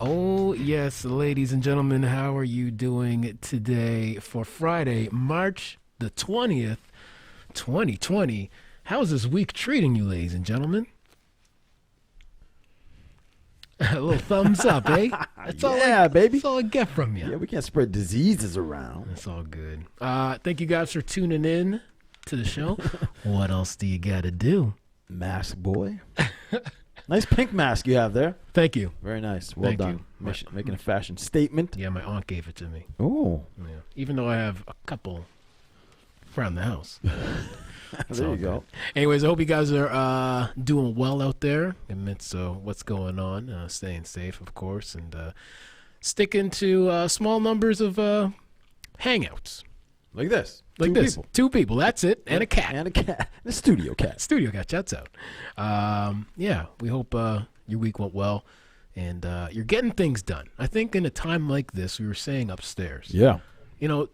Oh, yes, ladies and gentlemen, how are you doing today for Friday, March the 20th, 2020? How's this week treating you, ladies and gentlemen? A little thumbs up, eh? That's baby. That's all I get from you. Yeah, we can't spread diseases around. That's all good. Thank you guys for tuning in to the show. What else do you got to do? Mask boy. Nice pink mask you have there. Thank you. Very nice. Well Thank done. you. Making a fashion statement. Yeah, my aunt gave it to me. Oh. Yeah. Even though I have a couple around the house. There you go. Anyways, I hope you guys are doing well out there amidst what's going on. Staying safe, of course, and sticking to small numbers of hangouts. Like this. Like Two this. people. 2 people. That's it. And a cat. And a cat. And a studio cat. Studio cat. Shouts out. Yeah, we hope your week went well and you're getting things done. I think in a time like this, we were saying upstairs. Yeah. You know,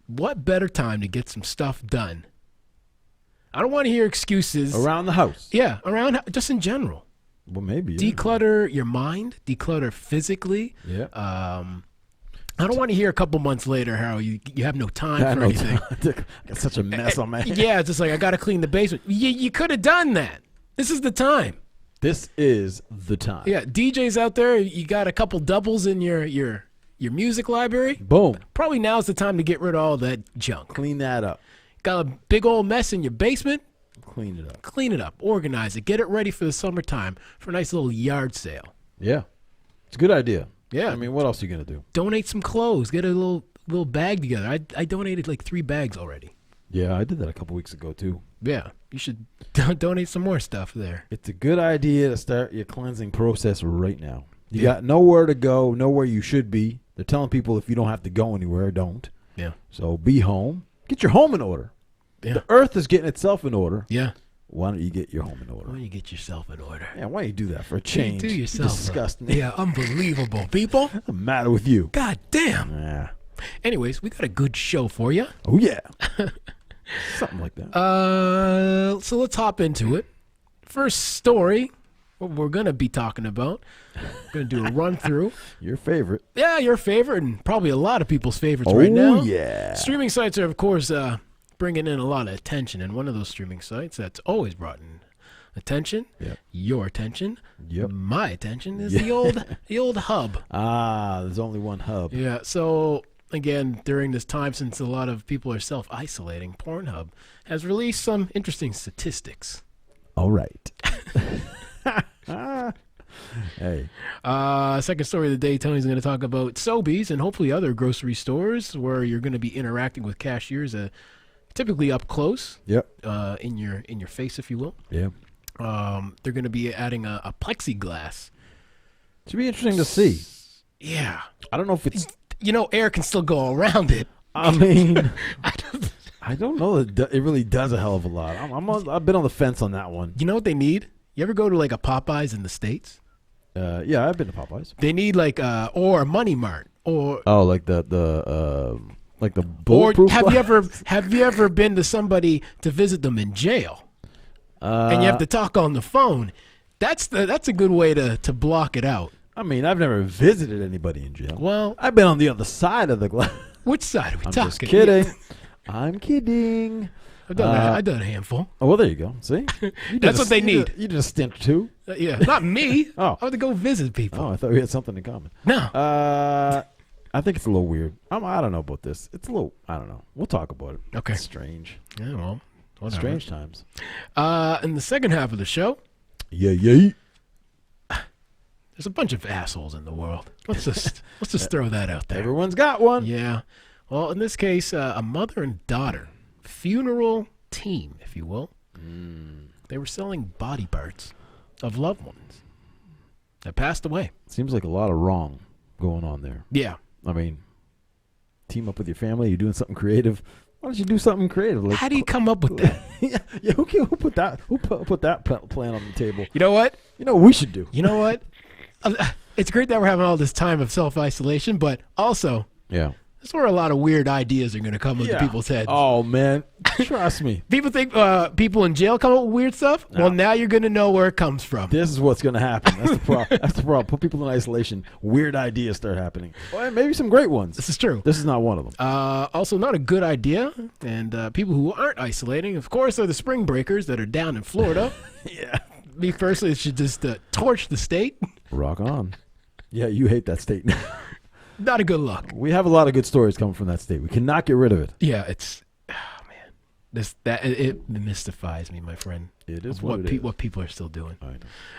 what better time to get some stuff done? I don't want to hear excuses. Around the house. Yeah, around, just in general. Well, maybe. Yeah. Declutter your mind, declutter physically. Yeah. I don't want to hear a couple months later how you have no time for anything. I got such a mess on my hands. Yeah, it's just like, I got to clean the basement. You could have done that. This is the time. This is the time. Yeah, DJs out there, you got a couple doubles in your music library. Boom. Probably now's the time to get rid of all that junk. Clean that up. Got a big old mess in your basement. Clean it up. Clean it up, organize it, get it ready for the summertime for a nice little yard sale. Yeah. It's a good idea. Yeah. I mean, what else are you going to do? Donate some clothes. Get a little bag together. I donated like 3 bags already. Yeah, I did that a couple weeks ago, too. Yeah, you should donate some more stuff there. It's a good idea to start your cleansing process right now. You got nowhere to go, nowhere you should be. They're telling people if you don't have to go anywhere, don't. Yeah. So be home. Get your home in order. Yeah. The earth is getting itself in order. Yeah. Why don't you get your home in order? Why don't you get yourself in order? Yeah, why don't you do that for a change? Do yourself. Disgust me. Yeah, unbelievable, people. What's the matter with you? God damn. Yeah. Anyways, we got a good show for you. Oh, yeah. Something like that. So let's hop into it. First story, what we're going to be talking about. We're going to do a run through. Your favorite. Yeah, your favorite and probably a lot of people's favorites right now. Oh, yeah. Streaming sites are, of course, bringing in a lot of attention. And one of those streaming sites that's always brought in attention, your attention, my attention, is the old hub. Ah, there's only one hub. Yeah, so again, during this time, since a lot of people are self-isolating, Pornhub has released some interesting statistics. All right. Hey. Second story of the day, Tony's going to talk about Sobeys and hopefully other grocery stores where you're going to be interacting with cashiers, typically up close. Yep. In your face, if you will. Yeah. They're going to be adding a plexiglass. Should be interesting to see. Yeah. I don't know if it's. Air can still go around it. I mean, I don't know that it really does a hell of a lot. I've been on the fence on that one. You know what they need? You ever go to like a Popeyes in the States? Yeah, I've been to Popeyes. They need like or a Money Mart or like the bulletproof. Or have you ever been to somebody to visit them in jail? And you have to talk on the phone. That's a good way to block it out. I mean, I've never visited anybody in jail. Well, I've been on the other side of the glass. Which side are we talking? I'm just kidding. I'm kidding. I've done a handful. Oh, well, there you go. See? That's what they need. You did a stint too. Yeah, not me. Oh. I have to go visit people. Oh, I thought we had something in common. No. I think it's a little weird. I don't know about this. It's a little, I don't know. We'll talk about it. Okay. It's strange. Yeah, well, whatever. Strange times. In the second half of the show, yeah. there's a bunch of assholes in the world. Let's just throw that out there. Everyone's got one. Yeah. Well, in this case, a mother and daughter funeral team, if you will. They were selling body parts of loved ones that passed away. Seems like a lot of wrong going on there. Yeah. I mean, team up with your family. You're doing something creative. Why don't you do something creative? Like, how do you come up with that? yeah. Who put that? Who put that plan on the table? You know what? You know what we should do. You know what? It's great that we're having all this time of self-isolation, but also, yeah, That's where a lot of weird ideas are going to come into people's heads. Oh, man. Trust me. People think people in jail come up with weird stuff. No. Well, now you're going to know where it comes from. This is what's going to happen. That's the problem. That's the problem. Put people in isolation. Weird ideas start happening. Well, maybe some great ones. This is true. This is not one of them. Also, not a good idea. And people who aren't isolating, of course, are the spring breakers that are down in Florida. Yeah. Me personally should just torch the state. Rock on. Yeah, you hate that state. Not a good look. We have a lot of good stories coming from that state. We cannot get rid of it. Yeah, it mystifies me, my friend. It is what people are still doing. I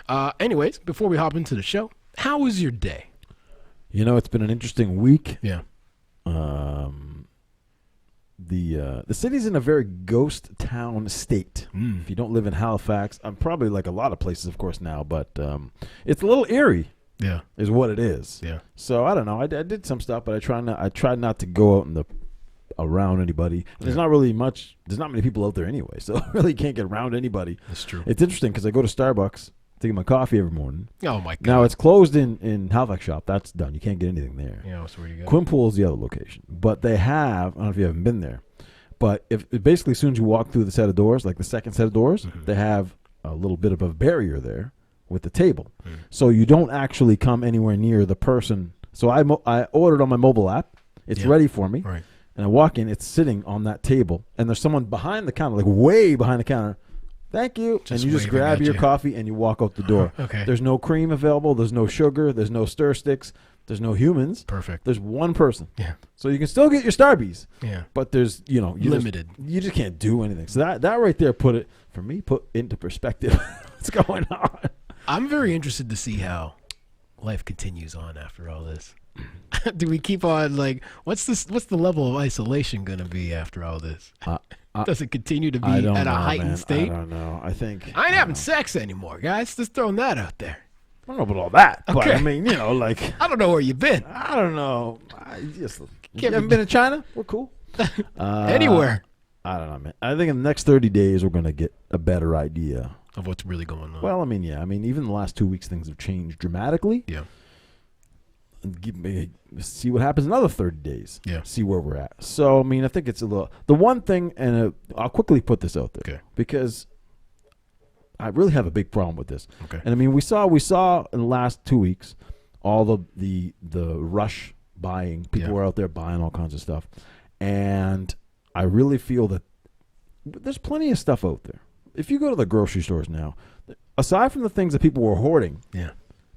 know. Anyways, before we hop into the show, how was your day? You know, it's been an interesting week. Yeah. The city's in a very ghost town state. If you don't live in Halifax, I'm probably like a lot of places, of course, now, but it's a little eerie. Yeah, is what it is. Yeah. So I don't know. I did some stuff, but I tried not to go out around anybody. Yeah. There's not really much. There's not many people out there anyway, so I really can't get around anybody. That's true. It's interesting because I go to Starbucks to get my coffee every morning. Oh my god! Now it's closed in Halifax shop. That's done. You can't get anything there. Yeah, so where you go? Quinpool is the other location, but they have. I don't know if you haven't been there, but basically as soon as you walk through the set of doors, like the second set of doors, they have a little bit of a barrier there with the table, so you don't actually come anywhere near the person. So I ordered on my mobile app. It's ready for me, right? And I walk in. It's sitting on that table, and there's someone behind the counter, like way behind the counter. Thank you. And you just grab your coffee and you walk out the door. Okay. There's no cream available. There's no sugar. There's no stir sticks. There's no humans. Perfect. There's one person. Yeah. So you can still get your Starbies. Yeah. But there's limited. You just can't do anything. So that right there put into perspective what's going on. I'm very interested to see how life continues on after all this. Do we keep on what's the level of isolation going to be after all this? Does it continue to be at a heightened state? I don't know. I think I ain't having sex anymore, guys. Just throwing that out there. I don't know about all that, okay. But I mean, I don't know where you've been. I don't know. You haven't been to China? We're cool. Anywhere. I don't know, man. I think in the next 30 days we're going to get a better idea of what's really going on. Well, I mean, yeah. I mean, even the last 2 weeks, things have changed dramatically. Yeah. See what happens in another 30 days. Yeah. See where we're at. So, I mean, I think it's a little. The one thing, and I'll quickly put this out there. Okay. Because I really have a big problem with this. Okay. And I mean, we saw in the last 2 weeks all the rush buying. People were out there buying all kinds of stuff. And I really feel that there's plenty of stuff out there. If you go to the grocery stores now, aside from the things that people were hoarding,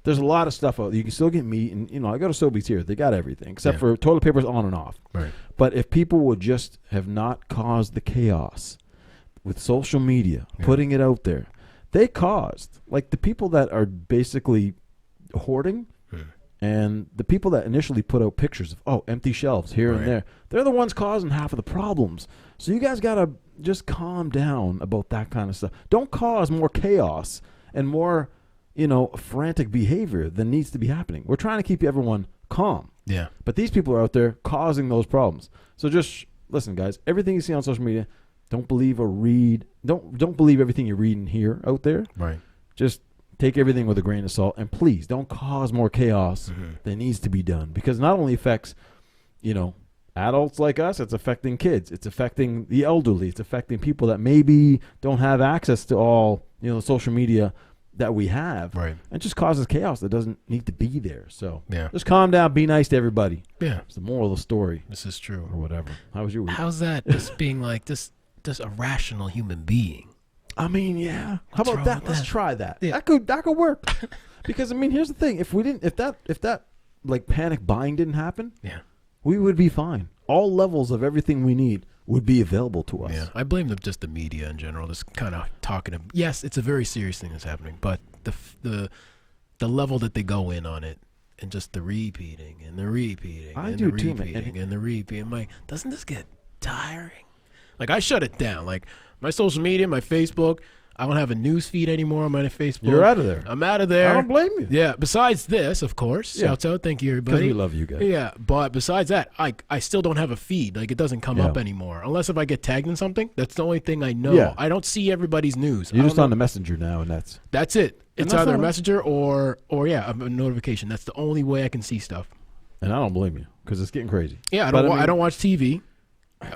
there's a lot of stuff out there. You can still get meat, and I go to Sobeys here. They got everything except for toilet papers on and off. Right. But if people would just have not caused the chaos with social media, putting it out there, they caused the people that are basically hoarding. And the people that initially put out pictures of empty shelves here and there, they're the ones causing half of the problems. So you guys gotta just calm down about that kind of stuff. Don't cause more chaos and more, frantic behavior than needs to be happening. We're trying to keep everyone calm. Yeah. But these people are out there causing those problems. So just listen, guys. Everything you see on social media, don't believe or read. Don't believe everything you read and hear out there. Right. Just take everything with a grain of salt, and please don't cause more chaos than needs to be done, because it not only affects, adults like us, it's affecting kids, it's affecting the elderly, it's affecting people that maybe don't have access to all, the social media that we have. Right. And just causes chaos that doesn't need to be there. So just calm down, be nice to everybody. Yeah. It's the moral of the story. This is true. Or whatever. How was your week? How's that? Just being just a rational human being. I mean, yeah. How about that? Let's try that. Yeah. That could work. Because I mean, here's the thing: if that panic buying didn't happen, we would be fine. All levels of everything we need would be available to us. Yeah, I blame just the media in general, just kind of talking. Yes, it's a very serious thing that's happening, but the level that they go in on it, and just the repeating and the repeating and the repeating and the repeating. I'm like, doesn't this get tiring? I shut it down. My social media, my Facebook, I don't have a news feed anymore on my Facebook. You're out of there. I'm out of there. I don't blame you. Yeah. Besides this, of course. Yeah. Shouts out. Thank you, everybody. Because we love you guys. Yeah. But besides that, I still don't have a feed. It doesn't come up anymore. Unless if I get tagged in something. That's the only thing I know. Yeah. I don't see everybody's news. You're just on the Messenger now, and that's it. It's either a Messenger or a notification. That's the only way I can see stuff. And I don't blame you. because it's getting crazy. Yeah, But I don't watch TV.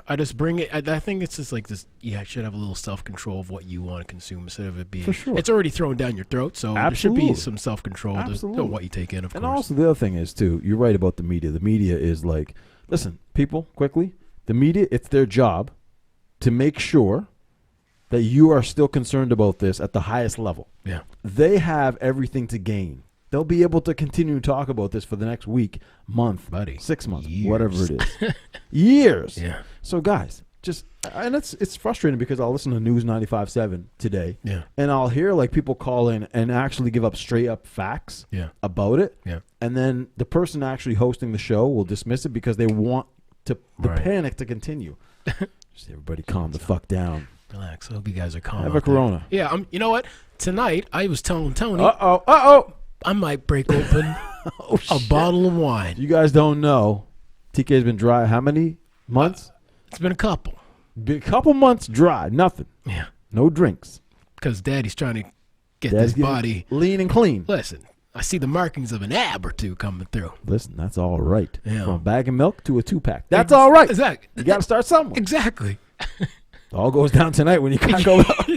I just bring it. I think it's just like this. Yeah, I should have a little self-control of what you want to consume instead of it being. For sure. It's already thrown down your throat, so there should Absolutely. be some self-control to what you take in, of And course. also the other thing is, too, you're right about the media. The media is like, listen, people, quickly, the media, it's their job to make sure that you are still concerned about this at the highest level. Yeah. They have everything to gain. They'll be able to continue to talk about this for the next week, month, Buddy, 6 months, years. whatever it is. Years. Yeah. So, guys, and it's frustrating because I'll listen to News 95.7 today, Yeah. and I'll hear like people call in and actually give up straight up facts Yeah. about it, Yeah. and then the person actually hosting the show will dismiss it because they want the Right. panic to continue. Just everybody calm the fuck down. Relax. I hope you guys are calm. Have a out there. Corona. Yeah. You know what? Tonight I was telling Tony Uh-oh. I might break open a bottle of wine. You guys don't know, TK's been dry how many months? It's been a couple. Been a couple months dry, nothing. Yeah. No drinks. Because Daddy's trying to get Dad's this getting body. lean and clean. Listen, I see the markings of an ab or two coming through. Listen, that's all right. Yeah. From a bag of milk to a 2-pack. That's all right. Exactly. You got to start somewhere. Exactly. It all goes down tonight when you can't go out.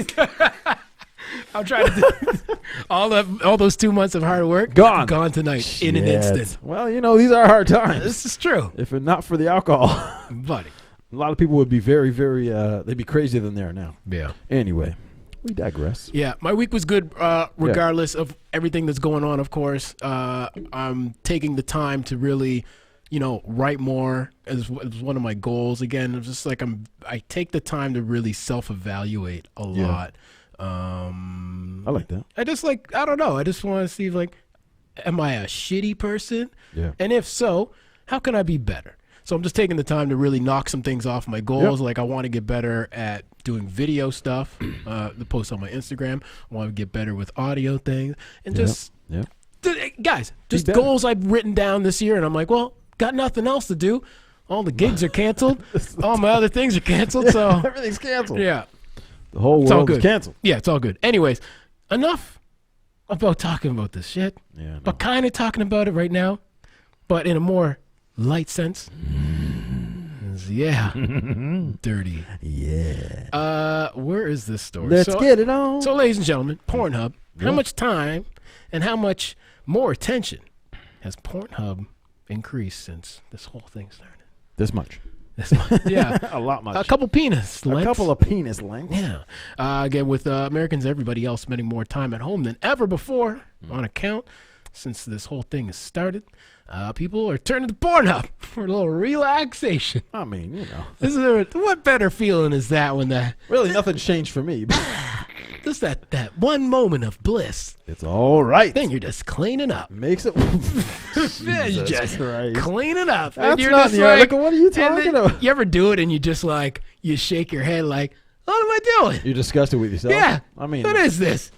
I'm trying to do all those 2 months of hard work Gone tonight in an Shit. instant. Well, these are hard times. This is true, If it not for the alcohol, buddy. a lot of people would be very, very, they'd be crazier than they are now. Yeah. Anyway, we digress. Yeah, my week was good regardless of everything that's going on, of course. I'm taking the time to really, write more as one of my goals. Again, it's just like I take the time to really self-evaluate a Yeah. lot. I like that. I don't know. I just want to see, am I a shitty person? Yeah. And if so, how can I be better? So I'm just taking the time to really knock some things off my goals. Yep. Like I want to get better at doing video stuff, the post on my Instagram. I want to get better with audio things. And just, guys, just better. goals I've written down this year. And I'm like, well, got nothing else to do. All the gigs are canceled. All my other things are canceled. So Everything's canceled. yeah. The whole It's all world is good. canceled. Yeah, it's all good. Anyways, enough about talking about this shit. Yeah. But kind of talking about it right now, but in a more light sense. Yeah. Dirty. Yeah. Where is this story? Let's get it on. So, ladies and gentlemen, Pornhub. Yeah. How much time and how much more attention has Pornhub increased since this whole thing started? This much. Yeah. A lot much. A couple penis lengths. A couple of penis lengths. Yeah. Again, with Americans, everybody else spending more time at home than ever before on account since this whole thing has started. People are turning to Pornhub for a little relaxation. I mean, What better feeling is that when really nothing's changed for me. But just that one moment of bliss, it's all right. then you're just cleaning up. Makes it. Then you're just Christ. cleaning up. That's and you're not just in the article. What are you and talking then about? You ever do it and you just you shake your head like, what am I doing? You're disgusted with yourself? Yeah. I mean, What is this?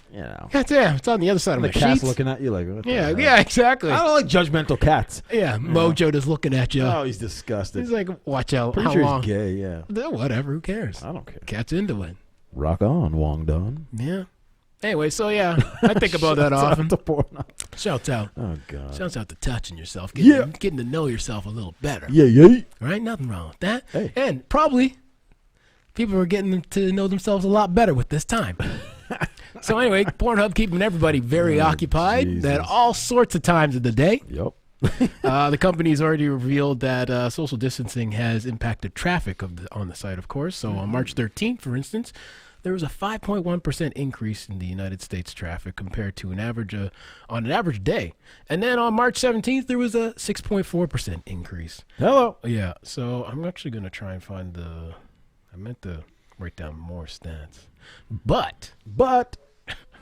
God damn, it's on the other side of the my cat's sheets. looking at you like, what the Yeah, hell? yeah, exactly. I don't like judgmental cats. Yeah, Mojo just looking at you. Oh, he's disgusted. He's like, watch out. Pretty how sure long? he's gay, yeah. Whatever, who cares? I don't care. Cat's into it. Rock on, Wong Don. Yeah. Anyway, so yeah, I think about that Shouts out often. to Pornhub. Shouts out. Oh, God. Shouts out to touching yourself. Yeah. Getting to know yourself a little better. Yeah. Right? Nothing wrong with that. Hey. And probably people are getting to know themselves a lot better with this time. So anyway, Pornhub keeping everybody very occupied Jesus. at all sorts of times of the day. Yep. The company's already revealed that social distancing has impacted traffic on the site, of course. So on March 13th, for instance, there was a 5.1% increase in the United States traffic compared to on an average day. And then on March 17th, there was a 6.4% increase. Hello. Yeah, so I'm actually going to try and find I meant to write down more stats. But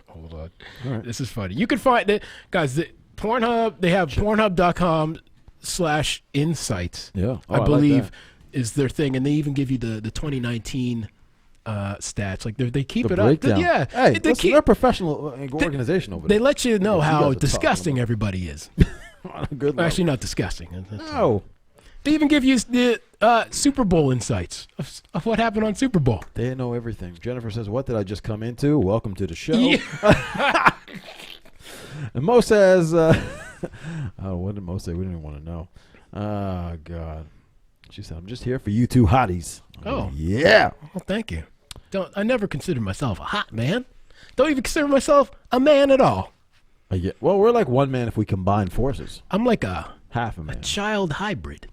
hold on. All right. This is funny. You can find it, guys. Pornhub. They have Pornhub.com/insights. Yeah. I believe is their thing, and they even give you the 2019 stats. Like they keep it breakdown. up. Yeah. Hey, They listen, they're a professional organization over They there. let you know What you guys how are talking disgusting about. everybody is. Good Actually, not disgusting. No. They even give you the Super Bowl insights of what happened on Super Bowl. They know everything. Jennifer says, what did I just come into? Welcome to the show. Yeah. And Mo says, oh, what did Mo say? We don't even want to know. Oh, God. She said, I'm just here for you two hotties. Oh. Yeah. Well, thank you. I never considered myself a hot man. Don't even consider myself a man at all. Yeah. Well, we're like one man if we combine forces. I'm like a Half a man. child hybrid,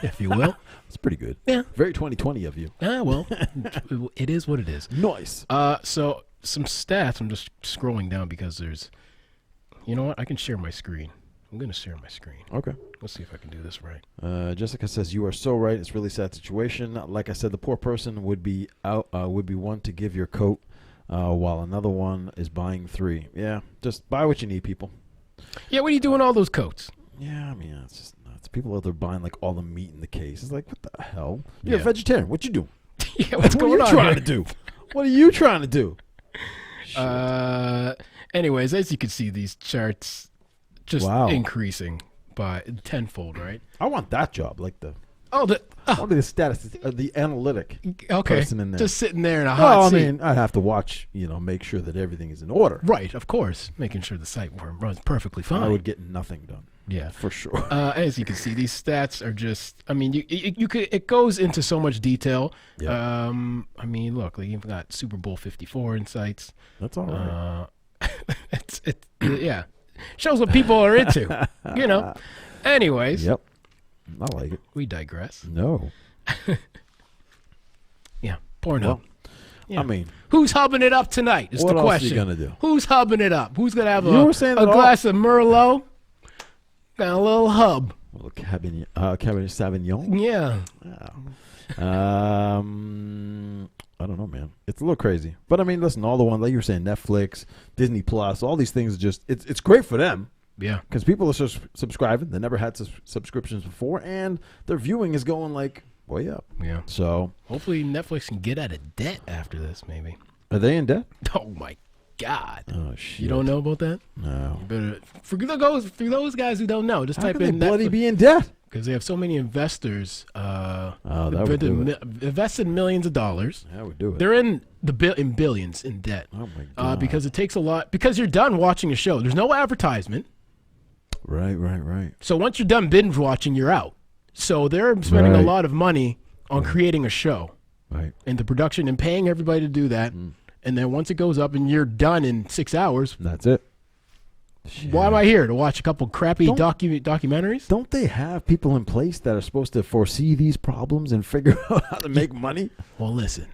if you will. That's pretty good. Yeah. Very 2020 of you. Well, it is what it is. Nice. So some stats. I'm just scrolling down because there's, you know what? I can share my screen. I'm going to share my screen. Okay. Let's see if I can do this right. Jessica says, you are so right. It's a really sad situation. Like I said, the poor person would be one to give your coat while another one is buying 3. Yeah. Just buy what you need, people. Yeah, what are you doing all those coats? Yeah, I mean, it's just nuts. People out there buying like all the meat in the case. It's like, what the hell? You're a vegetarian. What you doing? Yeah, what's going what on are you trying here? to do? What are you trying to do? Anyways, as you can see, these charts just increasing by tenfold, right? I want that job, like the I want the status, the analytic person in there. Just sitting there in a hot seat. I mean, I'd have to watch, make sure that everything is in order. Right, of course, making sure the site runs perfectly fine. I would get nothing done. Yeah, for sure. As you can see, these stats are just. I mean, you could. It goes into so much detail. Yeah. I mean, look, like you've got Super Bowl 54 insights. That's all right. Yeah, shows what people are into. Anyways. Yep. I like it. We digress. No. Yeah, Pornhub. Well, yeah. I mean, who's hubbing it up tonight? Is what the else question. are you gonna do? Who's hubbing it up? Who's gonna have You were saying a that glass of Merlot? Got a little hub. A little Cabernet Sauvignon. Yeah. I don't know, man. It's a little crazy, but I mean, listen, all the ones like you were saying, Netflix, Disney Plus, all these things. Just it's great for them. Yeah, because people are subscribing. They never had subscriptions before, and their viewing is going like way up. Yeah. So hopefully Netflix can get out of debt after this. Maybe. Are they in debt? Oh my God. Oh shit. You don't know about that? No. You better, for those guys who don't know, just How type can in they Netflix. bloody be in debt? Because they have so many investors. That would do it. Invested millions of dollars. That would do it. They're in in billions in debt. Oh my God. Because it takes a lot. Because you're done watching a show. There's no advertisement. Right. So once you're done binge watching, you're out. So they're spending a lot of money on creating a show. Right. And the production and paying everybody to do that. And then once it goes up and you're done in 6 hours. That's it. Why am I here? To watch a couple crappy documentaries? Don't they have people in place that are supposed to foresee these problems and figure out how to make money? Well, listen.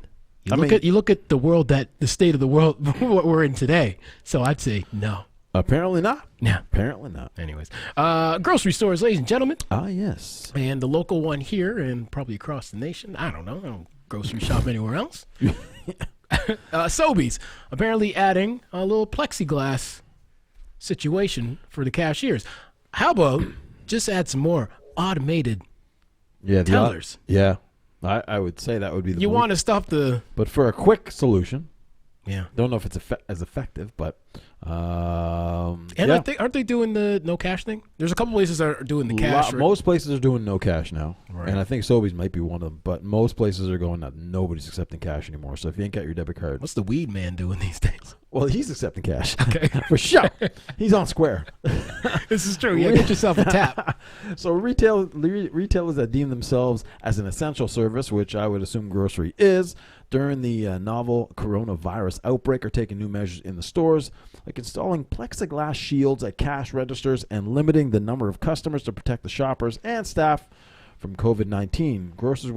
You look at the world the state of the world what we're in today. So I'd say no. Apparently not. Yeah. Apparently not. Anyways, grocery stores, ladies and gentlemen. Ah, yes. And the local one here and probably across the nation. I don't know. I don't grocery shop anywhere else. Sobeys apparently adding a little plexiglass situation for the cashiers. How about just add some more automated tellers? I would say that would be the You want to stop the... But for a quick solution, don't know if it's as effective, but... aren't they doing the no cash thing? There's a couple places that are doing the cash. Most places are doing no cash now, right. And I think Sobeys might be one of them. But most places are going that nobody's accepting cash anymore. So if you ain't got your debit card, what's the weed man doing these days? Well, he's accepting cash. Okay, for sure. He's on Square. This is true. Yeah, get yourself a tap. So retailers that deem themselves as an essential service, which I would assume grocery is, during the novel coronavirus outbreak are taking new measures in the stores, like installing plexiglass shields at cash registers and limiting the number of customers to protect the shoppers and staff from COVID-19. Grocers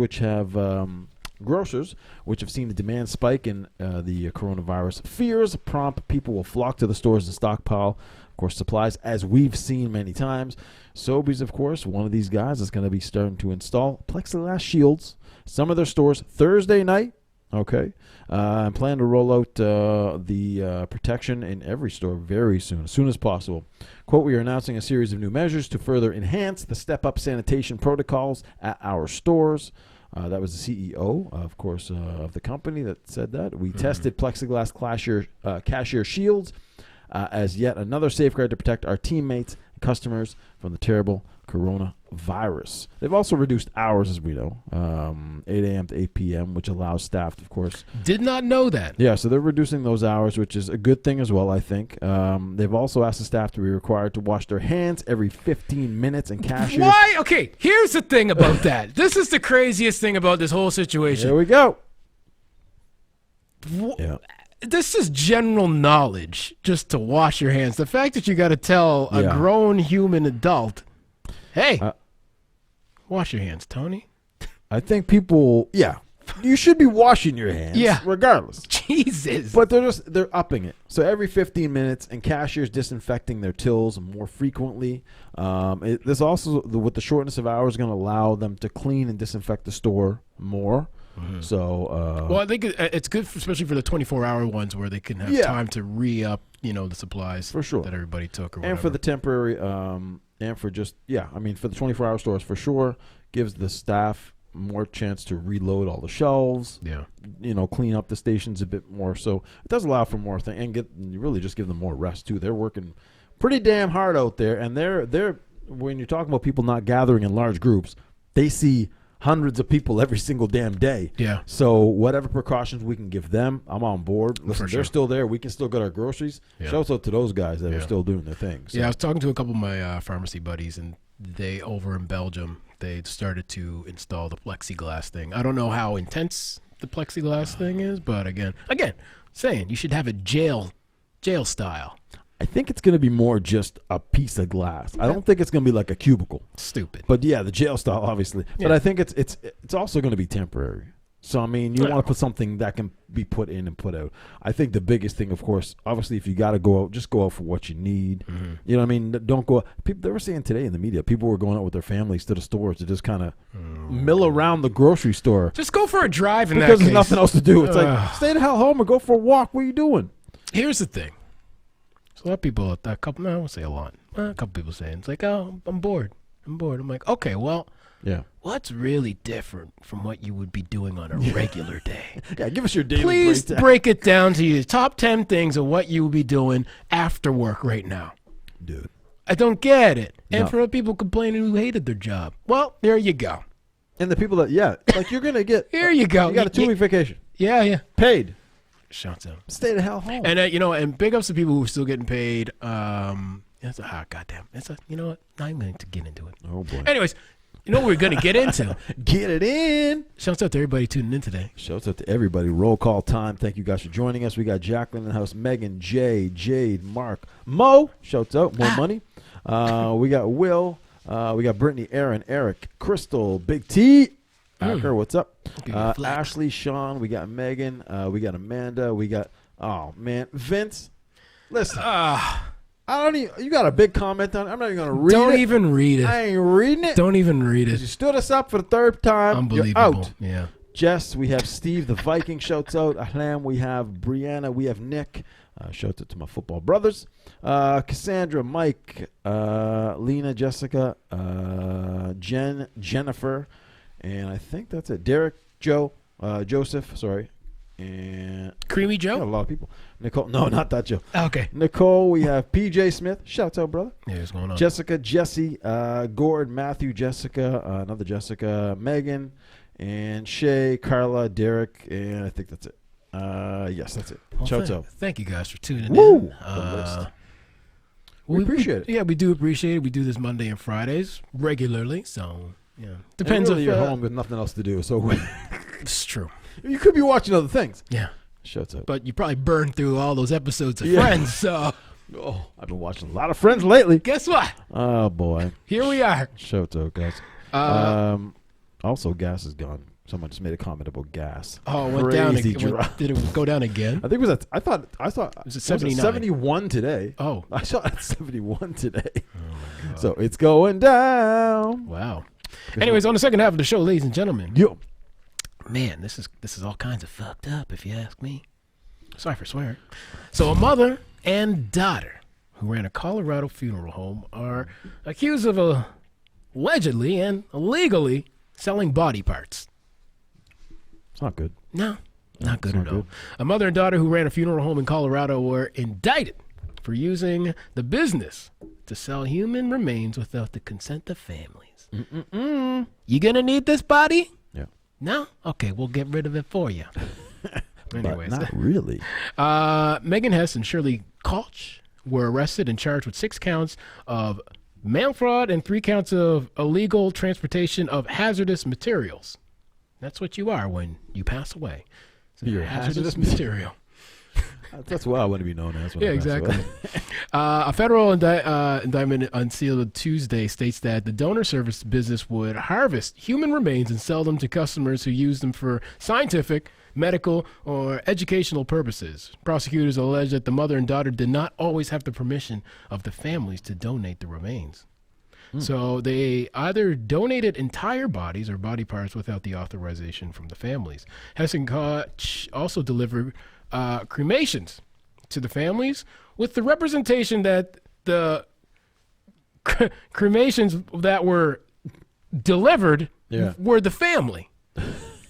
which have seen the demand spike in the coronavirus fears prompt people will flock to the stores and stockpile, of course, supplies, as we've seen many times. Sobeys, of course, one of these guys is going to be starting to install plexiglass shields. Some of their stores Thursday night. Okay, I plan to roll out the protection in every store very soon, as soon as possible. Quote, we are announcing a series of new measures to further enhance the step-up sanitation protocols at our stores. That was the CEO, of course, of the company that said that. We tested plexiglass cashier shields as yet another safeguard to protect our teammates and customers from the terrible virus. They've also reduced hours, as we know, 8 a.m. to 8 p.m., which allows staff, of course. Did not know that. Yeah, so they're reducing those hours, which is a good thing as well, I think. They've also asked the staff to be required to wash their hands every 15 minutes, and cashiers... Why? Okay, here's the thing about that. This is the craziest thing about this whole situation. Here we go. Yeah. This is general knowledge, just to wash your hands. The fact that you got to tell a grown human adult, hey, wash your hands, Tony. I think people, you should be washing your hands, regardless. Jesus. But they're upping it. So every 15 minutes, and cashiers disinfecting their tills more frequently. This also, with the shortness of hours, going to allow them to clean and disinfect the store more. Mm-hmm. So, well, I think it's good, especially for the 24-hour ones where they can have time to re-up, the supplies for sure that everybody took, or whatever. And for the temporary, and for just for the 24-hour stores for sure, gives the staff more chance to reload all the shelves. Yeah, clean up the stations a bit more. So it does allow for more things, and really just give them more rest too. They're working pretty damn hard out there, and they're when you're talking about people not gathering in large groups, they see hundreds of people every single damn day. Yeah. So whatever precautions we can give them, I'm on board. Listen, they're still there. We can still get our groceries. Yeah. Shout out to those guys that are still doing their thing. So. Yeah, I was talking to a couple of my pharmacy buddies, and they, over in Belgium, they started to install the plexiglass thing. I don't know how intense the plexiglass thing is, but again, saying you should have a jail style. I think it's going to be more just a piece of glass. I don't think it's going to be like a cubicle. Stupid. But yeah, the jail style, obviously. Yeah. But I think it's also going to be temporary. So, I mean, you want to put something that can be put in and put out. I think the biggest thing, of course, obviously, if you got to go out, just go out for what you need. Mm-hmm. You know what I mean? Don't go. People, they were saying today in the media, people were going out with their families to the stores to just kind of mill around the grocery store. Just go for a drive in that case. Because there's nothing else to do. It's like, stay the hell home or go for a walk. What are you doing? Here's the thing. So a lot of people, I won't say a lot. A couple people saying, it's like, oh, I'm bored. I'm like, okay, well, what's really different from what you would be doing on a regular day? Give us your daily Please break it down to you. Top 10 things of what you would be doing after work right now. Dude. I don't get it. And for the people complaining who hated their job, well, there you go. And the people that, like you're going to get. Here you go. You got a 2-week vacation. Yeah. Paid. Shouts out. Stay the hell home. And and big ups to people who are still getting paid. Goddamn. You know what? I'm going to get into it. Oh boy. Anyways, you know what we're going to get into? Get it in. Shouts out to everybody tuning in today. Shouts out to everybody. Roll call time. Thank you guys for joining us. We got Jacqueline in the house, Megan, Jay, Jade, Mark, Mo. Shouts out. More money. We got Will. We got Brittany, Aaron, Eric, Crystal, Big T. Acker, what's up? Ashley, Sean, we got Megan, we got Amanda, we got, Vince. Listen, I don't even, you got a big comment on it. I'm not even going to read it. Don't even read it. I ain't reading it. Don't even read it. You stood us up for the third time. Unbelievable. You're out. Yeah. Jess, we have Steve, the Viking, shouts out. Ahlam, we have Brianna, we have Nick. Shouts out to my football brothers. Cassandra, Mike, Lena, Jessica, Jennifer. And I think that's it. Derek, Joe, Joseph, sorry. And Creamy Joe? A lot of people. Nicole, no, not that Joe. Okay. Nicole, we have PJ Smith. Shouts out, brother. Yeah, what's going on? Jessica, Jesse, Gord, Matthew, Jessica, another Jessica, Megan, and Shay, Carla, Derek, and I think that's it. Yes, that's it. Well, shouts out. Thank you guys for tuning in. We appreciate it. Yeah, we do appreciate it. We do this Monday and Fridays regularly, so... Yeah, depends if you're home with nothing else to do. So it's true. You could be watching other things. Yeah, shuts up. But you probably burned through all those episodes of Friends. So I've been watching a lot of Friends lately. Guess what? Oh boy, here we are. Shuts up, guys. Also, gas is gone. Someone just made a comment about gas. Oh, it went down again. Did it go down again? I think it was at, I thought it was 79. 71 today. Oh, I saw it at 71 today. Oh my God. So it's going down. Wow. Anyways, on the second half of the show, ladies and gentlemen. Yo. Man, this is all kinds of fucked up, if you ask me. Sorry for swearing. So a mother and daughter who ran a Colorado funeral home are accused of allegedly and illegally selling body parts. It's not good. No, not good at all. A mother and daughter who ran a funeral home in Colorado were indicted for using the business to sell human remains without the consent of families. You gonna need this body? Yeah. No? Okay, we'll get rid of it for you. Anyways. But not really. Megan Hess and Shirley Koch were arrested and charged with 6 counts of mail fraud and 3 counts of illegal transportation of hazardous materials. That's what you are when you pass away. You're hazardous material. That's what I want to be known as. Yeah, exactly. A federal indictment unsealed Tuesday states that the donor service business would harvest human remains and sell them to customers who use them for scientific, medical, or educational purposes. Prosecutors allege that the mother and daughter did not always have the permission of the families to donate the remains. So they either donated entire bodies or body parts without the authorization from the families. Hess and Koch also delivered cremations to the families with the representation that the cremations that were delivered were the family.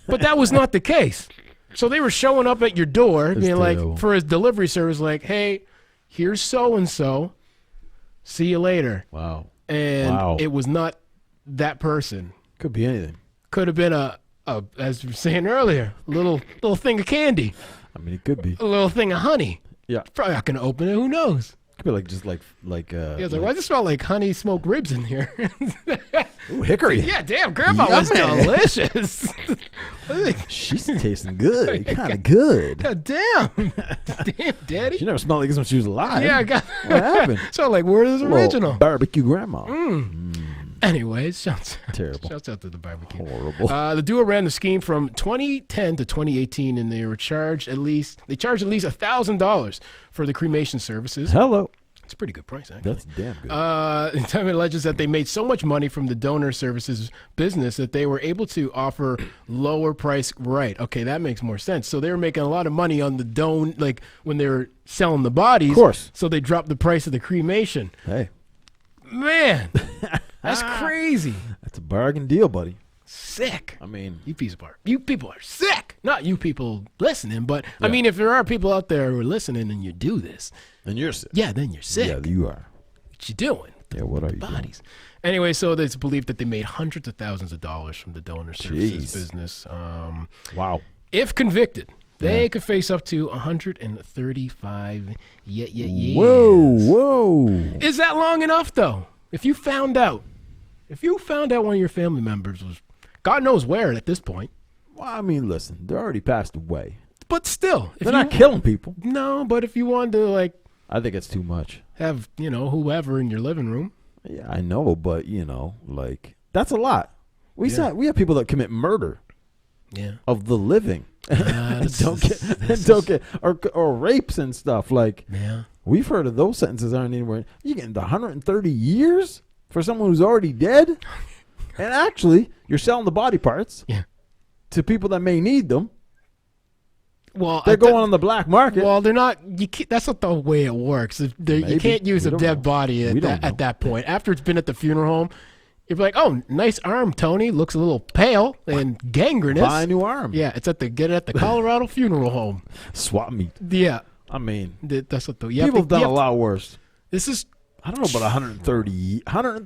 But that was not the case. So they were showing up at your door being like, for his delivery service, like, hey, here's so-and-so. See you later. Wow. And it was not that person. Could be anything. Could have been a as we were saying earlier, little thing of candy. I mean, it could be a little thing of honey. Yeah. Probably not gonna open it. Who knows? Could be like just like yeah, it's like, why does it smell like honey smoked ribs in here? Ooh, hickory. Yeah, damn, Grandma was delicious. She's tasting good. Kind of good. God damn. Damn, Daddy. She never smelled like this when she was alive. Yeah, what happened? So like, where is original? Barbecue grandma. Anyways, shouts out to the barbecue. Horrible. The duo ran the scheme from 2010 to 2018, and they charged at least $1,000 for the cremation services. Hello. It's a pretty good price, actually. That's damn good. Indictment alleges that they made so much money from the donor services business that they were able to offer lower price. Right. Okay, that makes more sense. So they were making a lot of money on the like when they were selling the bodies. Of course. So they dropped the price of the cremation. Hey. Man, that's crazy. That's a bargain deal, buddy. Sick. I mean, you people are sick. Not you people listening, but I mean, if there are people out there who are listening and you do this, then you're sick. Yeah, then you're sick. Yeah, you are. What you doing? Yeah, what are you bodies doing? Anyway, so it's believed that they made hundreds of thousands of dollars from the donor services business. Wow. If convicted, they could face up to 135 years. Whoa. Is that long enough, though? If you found out one of your family members was, God knows where at this point. Well, I mean, listen, they're already passed away. But still. They're not killing people. No, but if you wanted to, like... I think it's too much. Have, whoever in your living room. Yeah, I know, but, like, that's a lot. We have people that commit murder. Yeah. Of the living. Or rapes and stuff. Like, we've heard of those sentences aren't anywhere. You get into 130 years for someone who's already dead? And actually, you're selling the body parts to people that may need them. Well, they're going on the black market. Well, they're not. That's not the way it works. You can't use a dead body at that point. After it's been at the funeral home, you're like, oh, nice arm, Tony. Looks a little pale and gangrenous. Buy a new arm. Yeah, it's at the Colorado funeral home. Swap meet. Yeah. I mean, that's what people have done a lot worse. This is. I don't know about 130.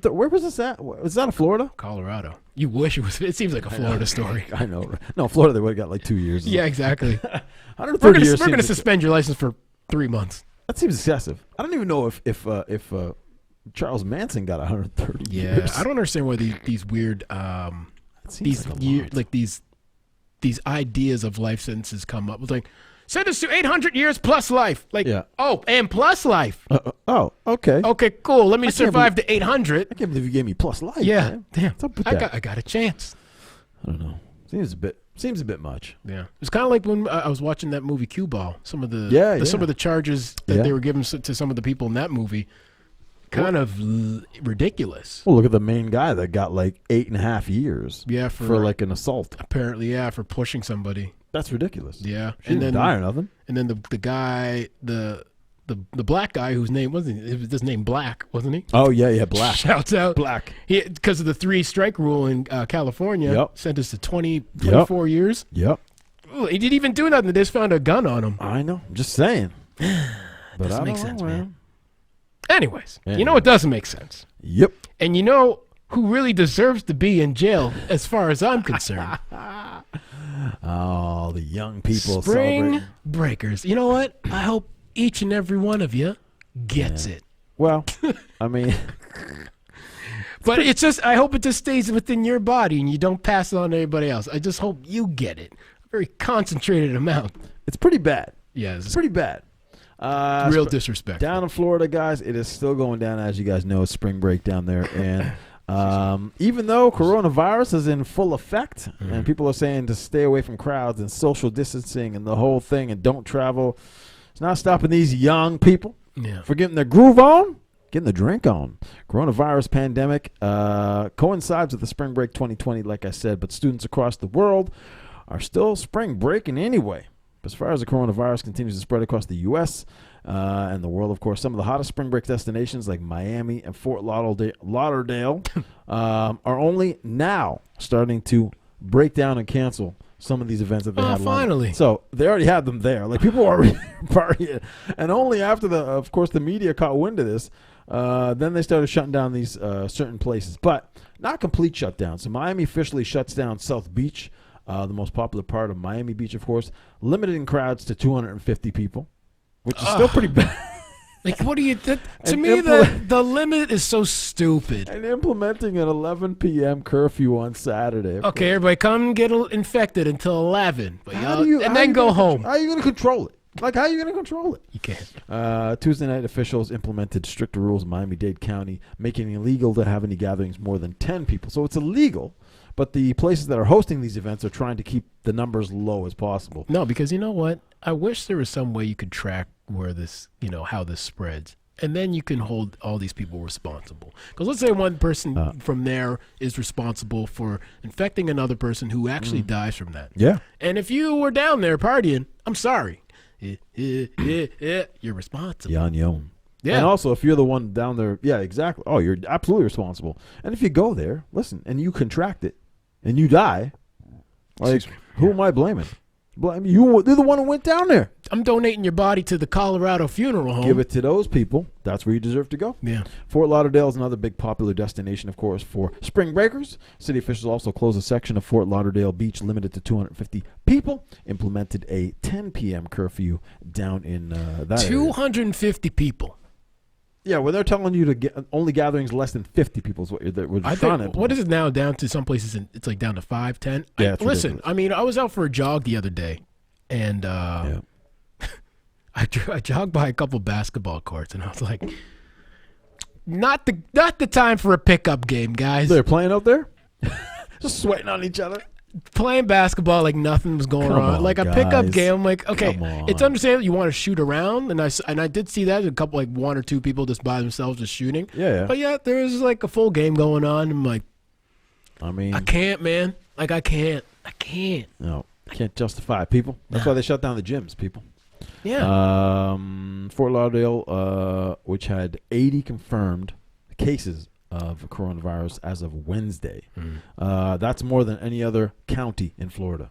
Where was this at? Was that in Florida? Colorado. You wish it was. It seems like a Florida story. I know. No, Florida, they would have got like 2 years. Yeah, exactly. 130 years. We're going to suspend your license for 3 months. That seems excessive. I don't even know if Charles Manson got 130 years. Yeah, I don't understand why these weird these ideas of life sentences come up. It's like, sentence to 800 years plus life. Like, and plus life. Okay. Okay, cool. Let me survive to 800. I can't believe you gave me plus life. Yeah, man. damn. What's up with that? I got a chance. I don't know. Seems a bit much. Yeah, it's kind of like when I was watching that movie Cue Ball. Some of the charges that they were given to some of the people in that movie, kind of ridiculous. Well, look at the main guy that got like 8.5 years. Yeah, for like an assault. Apparently, for pushing somebody. That's ridiculous. Yeah, she didn't die or nothing. And then the guy, the black guy whose name wasn't his name Black, wasn't he? Oh yeah, Black. Shouts out Black. Because of the 3 strike rule in California. Yep. Sentenced to 24 years. Yep. Ooh, he didn't even do nothing. They just found a gun on him. I know. I'm just saying. But doesn't make sense, man. Anyways, you know what doesn't make sense? Yep. And you know who really deserves to be in jail as far as I'm concerned? Oh, the young people Spring celebrating. breakers. You know what? I hope each and every one of you gets it. Well, I mean, But it's just, I hope it just stays within your body and you don't pass it on to anybody else. I just hope you get it. A very concentrated amount. it's pretty bad. Yeah, It's pretty bad. real disrespect. Down in Florida, guys, it is still going down. As you guys know, it's spring break down there. And even though coronavirus is in full effect and people are saying to stay away from crowds and social distancing and the whole thing and don't travel, it's not stopping these young people for getting their groove on, getting the drink on. Coronavirus pandemic coincides with the spring break 2020, like I said, but students across the world are still spring breaking anyway. As far as the coronavirus continues to spread across the U.S. And the world, of course, some of the hottest spring break destinations like Miami and Fort Lauderdale are only now starting to break down and cancel some of these events that they had. Finally. So they already had them there. Like, people are already partying. And only after, of course, the media caught wind of this, then they started shutting down these certain places. But not complete shutdown. So Miami officially shuts down South Beach, the most popular part of Miami Beach, of course, limiting crowds to 250 people, which is still pretty bad. Like, what do you... to me, the limit is so stupid. And implementing an 11 p.m. curfew on Saturday. Okay, everybody come get infected until 11. But And then go home. How are you going to control it? Like, how are you going to control it? You can't. Tuesday night, officials implemented stricter rules in Miami-Dade County, making it illegal to have any gatherings more than 10 people. So it's illegal, but the places that are hosting these events are trying to keep the numbers low as possible. No, because you know what? I wish there was some way you could track where this, how this spreads. And then you can hold all these people responsible. Because let's say one person from there is responsible for infecting another person who actually dies from that. Yeah. And if you were down there partying, I'm sorry. You're responsible. You're on your own. Yeah. And also, if you're the one down there, yeah, exactly. Oh, you're absolutely responsible. And if you go there, listen, and you contract it, and you die, like, who am I blaming? Blame you. They're the one who went down there. I'm donating your body to the Colorado funeral home. Give it to those people. That's where you deserve to go. Yeah. Fort Lauderdale is another big popular destination, of course, for spring breakers. City officials also closed a section of Fort Lauderdale Beach limited to 250 people, implemented a 10 p.m. curfew down in that 250 people. Yeah, well, they're telling you to get only gatherings less than 50 people is what we're trying to implement. What is it now down to? Some places it's like down to 5, 10. Yeah, listen, I mean, I was out for a jog the other day, and I jogged by a couple basketball courts, and I was like, not the time for a pickup game, guys. They're playing out there, just sweating on each other. Playing basketball like nothing was going on. Like a pickup guys. game. I'm like, okay, it's understandable you want to shoot around, and I did see that a couple, like 1 or 2 people just by themselves just shooting. Yeah. But yeah, there was like a full game going on. I'm like, I mean, I can't, man. Like I can't. No, can't justify people. That's why they shut down the gyms, people. Yeah. Fort Lauderdale, which had 80 confirmed cases of coronavirus as of Wednesday. That's more than any other county in Florida.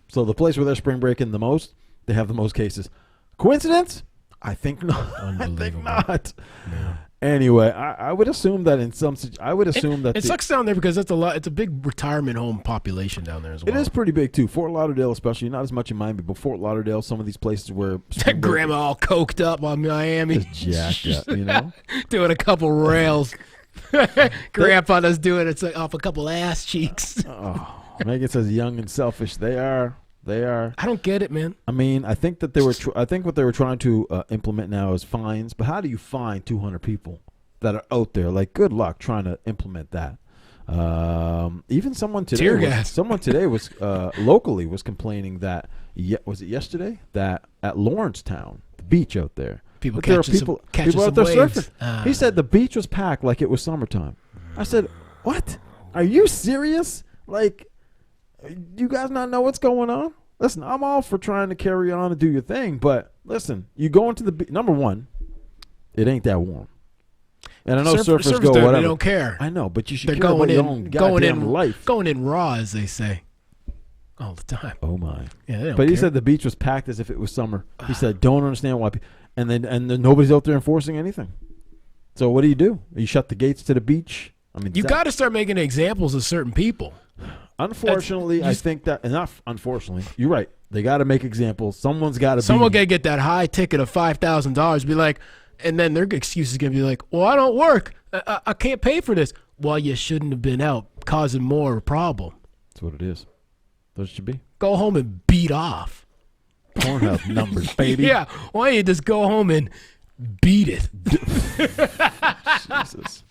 So the place where they're spring breaking the most, they have the most cases. Coincidence? I think not. I think not. Yeah. Anyway, I would assume that in some it sucks down there because it's a big retirement home population down there as well. It is pretty big too. Fort Lauderdale, especially, not as much in Miami, but Fort Lauderdale, some of these places where that grandma all coked up on Miami, just jacked up, doing a couple rails. Grandpa does doing it off a couple ass cheeks. Megan says young and selfish. They are. I don't get it, man. I mean, I think that they were. I think what they were trying to implement now is fines. But how do you fine 200 people that are out there? Like, good luck trying to implement that. Even someone today was locally was complaining that was it yesterday that at Lawrencetown, the beach out there, people out there surfing. He said the beach was packed like it was summertime. I said, "What? Are you serious? Like, you guys not know what's going on?" Listen, I'm all for trying to carry on and do your thing, but listen, you go into the beach. Number one, it ain't that warm. And I know surfers go whatever. They don't care. I know, but you should care about your own goddamn life. Going in raw, as they say, all the time. Oh my! Yeah, but he said the beach was packed as if it was summer. He said, "Don't understand why." And then nobody's out there enforcing anything. So what do? You shut the gates to the beach? I mean, You got to start making examples of certain people. Unfortunately, I think that enough. Unfortunately, you're right. They got to make examples. Someone got to get that high ticket of $5,000. Be like, and then their excuse is gonna be like, "Well, I don't work. I can't pay for this." Well, you shouldn't have been out causing more problem. That's what it is. That's what it should be. Go home and beat off. Pornhub numbers, baby. Yeah. Why don't you just go home and beat it? Jesus.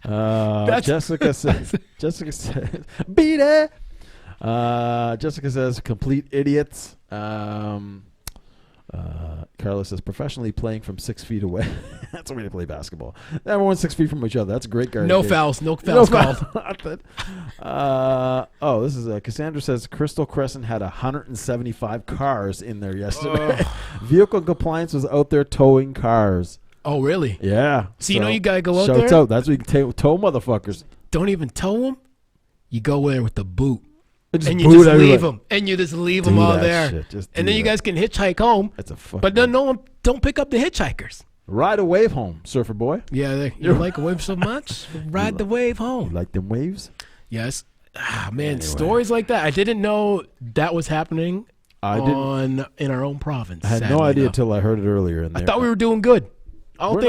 Jessica says, beat it. Jessica says, complete idiots. Carlos says, professionally playing from 6 feet away. That's a way to play basketball. Everyone's 6 feet from each other. That's a great guard. No fouls called. This is Cassandra says, Crystal Crescent had 175 cars in there yesterday. Vehicle compliance was out there towing cars. Oh, really? Yeah. So you know you got to go out there? Shouts out. That's what you can tow motherfuckers. Don't even tow them. You go there with the boot. And you just leave them. And you just leave them all there. And then you guys can hitchhike home. That's a fucking. But then don't pick up the hitchhikers. Ride a wave home, surfer boy. Yeah, you like a wave so much? Ride the wave home. You like them waves? Yes. Man, stories like that. I didn't know that was happening in our own province. I had no idea until I heard it earlier. I thought we were doing good. All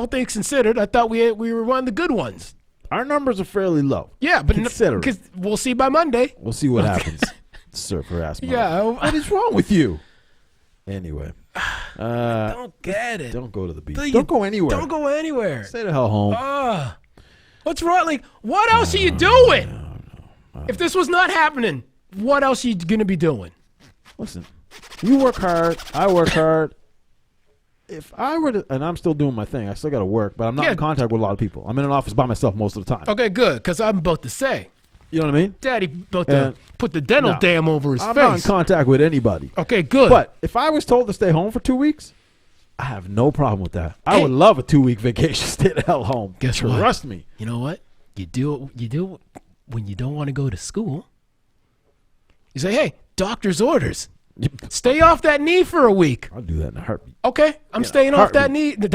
things considered, I thought we were one of the good ones. Our numbers are fairly low. Yeah, but because we'll see by Monday. We'll see what happens. Surfer ass. Yeah. What is wrong with you? Anyway. Don't get it. Don't go to the beach. Don't go anywhere. Don't go anywhere. Stay the hell home. What's wrong? Like, what else are you doing? No. If this was not happening, what else are you going to be doing? Listen, you work hard. I work hard. If I were to, and I'm still doing my thing, I still got to work, but I'm not in contact with a lot of people. I'm in an office by myself most of the time. Okay, good, because I'm about to say. You know what I mean? Daddy about to put the dental dam over his face. I'm not in contact with anybody. Okay, good. But if I was told to stay home for 2 weeks, I have no problem with that. I would love a 2-week vacation. Stay the hell home. Guess what? Trust me. You know what? You do it when you don't want to go to school. You say, hey, doctor's orders. Stay off that knee for a week. I'll do that in a heartbeat. Okay, I'm staying off that knee. The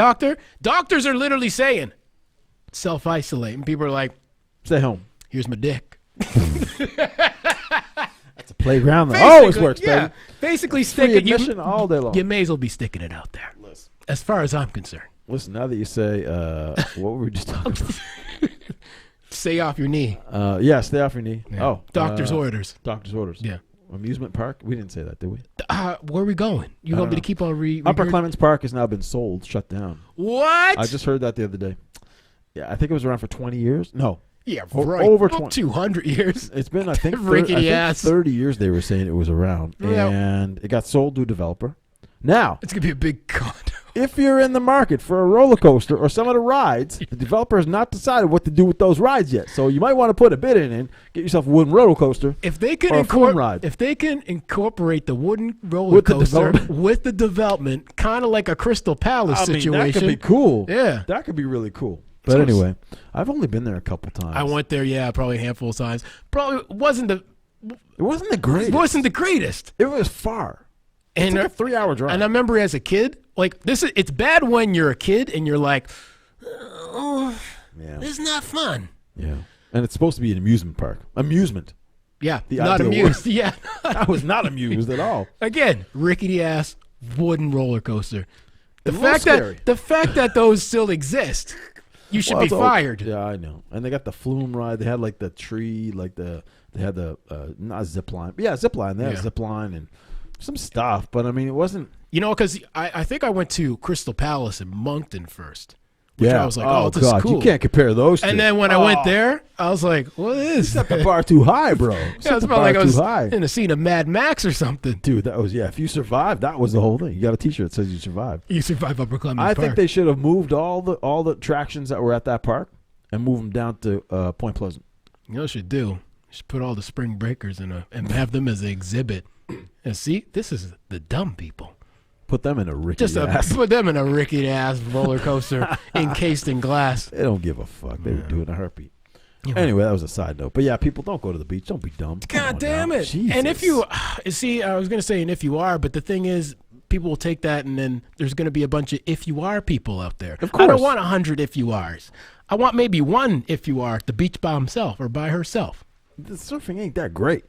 doctors are literally saying, self-isolate. And people are like, stay home. Here's my dick. That's a playground that always works, baby. Basically, stick it all day long. You may as well be sticking it out there. Listen. As far as I'm concerned. Listen, now that you say, what were we just talking about? Stay off your knee. Yeah, stay off your knee. Yeah. Oh. Doctor's orders. Doctor's orders. Yeah. Amusement park? We didn't say that, did we? Where are we going? You want me to keep on Upper Clements Park has now been sold, shut down. What? I just heard that the other day. Yeah, I think it was around for 20 years. No. Yeah, right. Over 200 years. It's been, I think, 30 years they were saying it was around. Yeah. And it got sold to a developer. Now. It's going to be a big condo. If you're in the market for a roller coaster or some of the rides, the developer has not decided what to do with those rides yet. So you might want to put a bid in and get yourself a wooden roller coaster. If they can incorporate the wooden roller coaster with the development, kind of like a Crystal Palace situation. That could be cool. Yeah. That could be really cool. But anyway, I've only been there a couple times. I went there, probably a handful of times. Probably It wasn't the greatest. It wasn't the greatest. It was far. It's like a 3-hour drive. And I remember as a kid, like it's bad when you're a kid and you're like, this is not fun. Yeah. And it's supposed to be an amusement park. Amusement. Yeah. Not amused. Word. Yeah. I was not amused at all. Again, rickety ass wooden roller coaster. The fact that those still exist, you should be fired. Yeah, I know. And they got the flume ride. They had like the tree, they had the not zip line. But yeah, zip line. They had a zip line and some stuff, but I mean, it wasn't. Because I think I went to Crystal Palace in Moncton first. Which I was like, this is cool. You can't compare those two. And then when I went there, I was like, what is this? Set the bar too high, bro. It's about like I was in a scene of Mad Max or something. Dude, that was, if you survived, that was the whole thing. You got a t-shirt that says you survived. You survived Upper Clements Park. I think they should have moved all the attractions that were at that park and moved them down to Point Pleasant. You know what you should do? You should put all the spring breakers and have them as an exhibit. And see, this is the dumb people. Put them in a rickety ass. Put them in a rickety ass roller coaster encased in glass. They don't give a fuck. They would do it in a heartbeat. Anyway, that was a side note. But yeah, people, don't go to the beach. Don't be dumb. God damn it. Jesus. And if you see, I was going to say, and if you are, but the thing is, people will take that, and then there's going to be a bunch of if you are people out there. Of course. I don't want 100 if you are's. I want maybe one if you are at the beach by himself or by herself. The surfing ain't that great.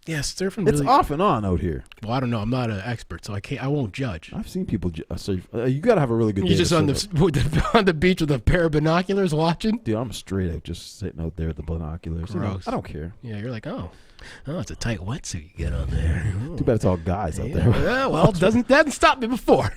Yeah, surfing. It's really, off and on out here. Well, I don't know. I'm not an expert, so I won't judge. I've seen people surf. You got to have a really good day. You're just on on the beach with a pair of binoculars watching. Dude, I'm straight out just sitting out there with the binoculars. You know, Gross. I don't care. Yeah, you're like, oh, it's a tight wetsuit you get on there. Too bad it's all guys out Yeah, there. well, doesn't stop me before.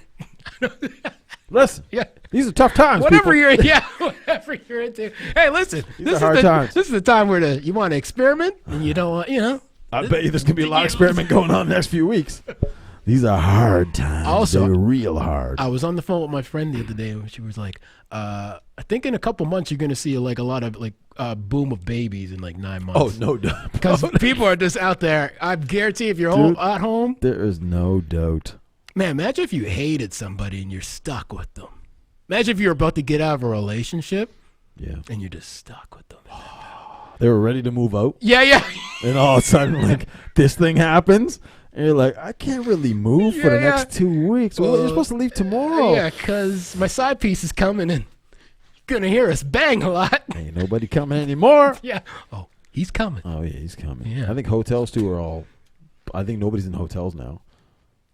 Listen, Yeah. these are tough times. Whatever people. whatever you're into. Hey, listen, These are hard times. This is the time where you want to experiment and you don't want, I bet you there's gonna be a lot of experiment going on the next few weeks. These are hard times. Also, they're real hard. I was on the phone with my friend the other day, and she was like, "I think in a couple months you're gonna see a lot of boom of babies in like 9 months." Oh, no doubt. because people are just out there. I guarantee if you're at home, There is no doubt. man. Imagine if you hated somebody and you're stuck with them. Imagine if you're about to get out of a relationship, Yeah. and you're just stuck with them. They were ready to move out, Yeah. and all of a sudden, this thing happens, and you're like, I can't really move for the Yeah. next 2 weeks. Well, you're supposed to leave tomorrow. Yeah, because my side piece is coming and you're gonna hear us bang a lot. Ain't nobody coming anymore. Yeah. Oh, he's coming. Oh, yeah, he's coming. Yeah. I think hotels, too, are all... I think nobody's in hotels now.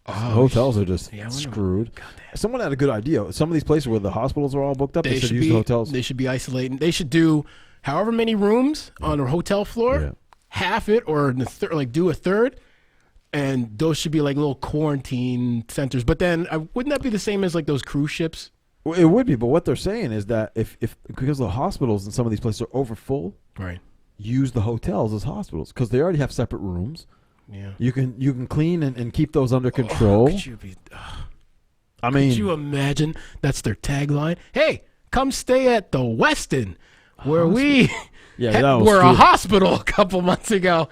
Oh, Hotels are just yeah, I wonder- screwed. God damn. Someone had a good idea. Some of these places where the hospitals are all booked up, they should use the hotels. They should be isolating. They should do however many rooms on a hotel floor, Yeah. half it, or in the do a third, and those should be like little quarantine centers. But then, wouldn't that be the same as like those cruise ships? Well, it would be, but what they're saying is that if because the hospitals in some of these places are over full, Right. use the hotels as hospitals because they already have separate rooms. Yeah. You can clean and keep those under control. Could you I mean, Could you imagine? That's their tagline. Hey, come stay at the Westin, where we yeah, that was were a stupid. hospital a couple months ago.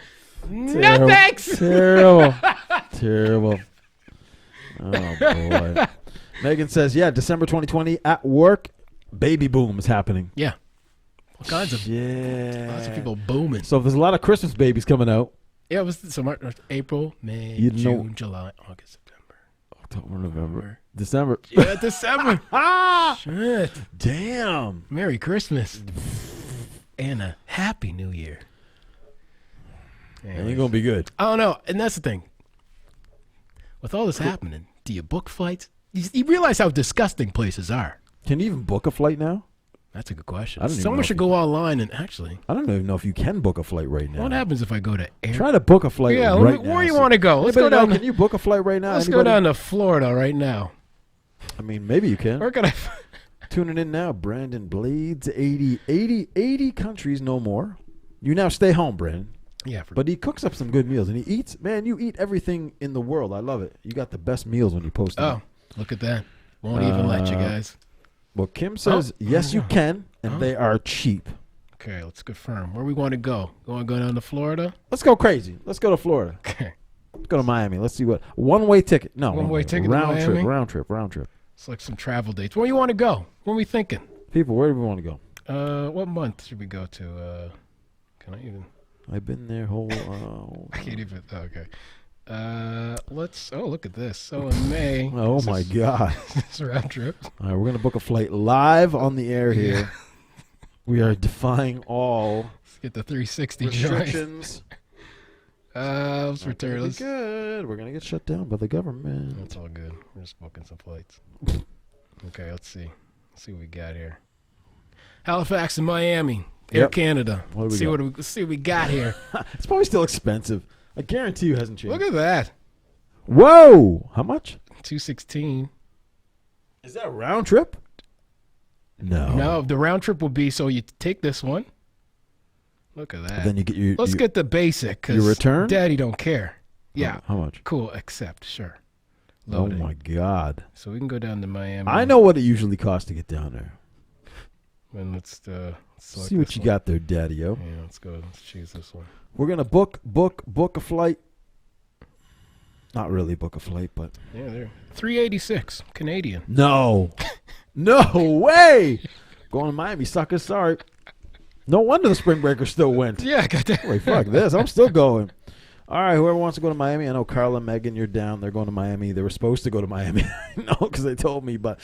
No Terrible. thanks. Terrible. Terrible. Oh boy. Megan says, yeah, December 2020 at work, baby boom is happening. Yeah. All kinds of Yeah. people booming. So there's a lot of Christmas babies coming out. Yeah, it was April, May, You know- June, July, August, September. October, November, December. Yeah, December. Ah! Shit. Damn. Merry Christmas. And a Happy New Year. It ain't gonna be good. I don't know. And that's the thing. With all this happening, do you book flights? You realize how disgusting places are. Can you even book a flight now? That's a good question. I don't even know Someone if should you go online and actually. I don't even know if you can book a flight right now. What happens if I go to air? Try to book a flight Yeah, right now. where you want to go? Let's go Anybody know, down. can you book a flight right now? Let's go Anybody? down to Florida right now. I mean, maybe you can. Where can I? Tuning in now, Brandon Blades, 80 countries, no more. You now stay home, Brandon. Yeah, But he cooks up some good meals, and he eats. Man, you eat everything in the world. I love it. You got the best meals when you post them. oh, look at that. Won't even let you guys. Well, Kim says, yes, you can, and Oh. they are cheap. Okay, let's confirm. Where we want to go? Want to go down to Florida? Let's go crazy. Let's go to Florida. Okay. Let's go to Miami. Let's see what. One-way ticket. No. One-way ticket to Round Miami? Round trip. Select some travel dates. Where you want to go? Where are we thinking? People, where do we want to go? What month should we go to? Can I even? I've been there whole. I can't even. Okay. Let's. Oh, look at this. So in May. Oh my God! This round trip. All right, we're gonna book a flight live on the air here. We are defying all Let's get the 360 joint. restrictions. Let's Not return. gonna be Let's, good. We're gonna get shut down by the government. That's all good. We're just booking some flights. Okay, let's see. Let's see what we got here. Halifax and Miami. Air Yep. Canada. What do we Let's see got? let's see what we got here. It's probably still expensive. I guarantee you it hasn't changed. Look at that. Whoa! How much? 216. Is that a round trip? No. No, the round trip will be so you take this one. Look at that. Then you get your. Let's get the basic. 'Cause your return? Daddy don't care. Yeah. How much? Cool. Accept. Sure. Oh Loading. my God! So we can go down to Miami. I know what it usually costs to get down there. And let's select See what this you one. got there, Daddy-o. Yeah, let's go. Let's choose this one. We're gonna book a flight. Not really book a flight, but Yeah, there. 386 Canadian. no, no way. Going to Miami, suckers. Sorry. No wonder the Spring Breakers still went. Yeah, I got that. Wait, fuck this. I'm still going. All right, whoever wants to go to Miami. I know Carla, Megan, you're down. They're going to Miami. They were supposed to go to Miami. No, because they told me, but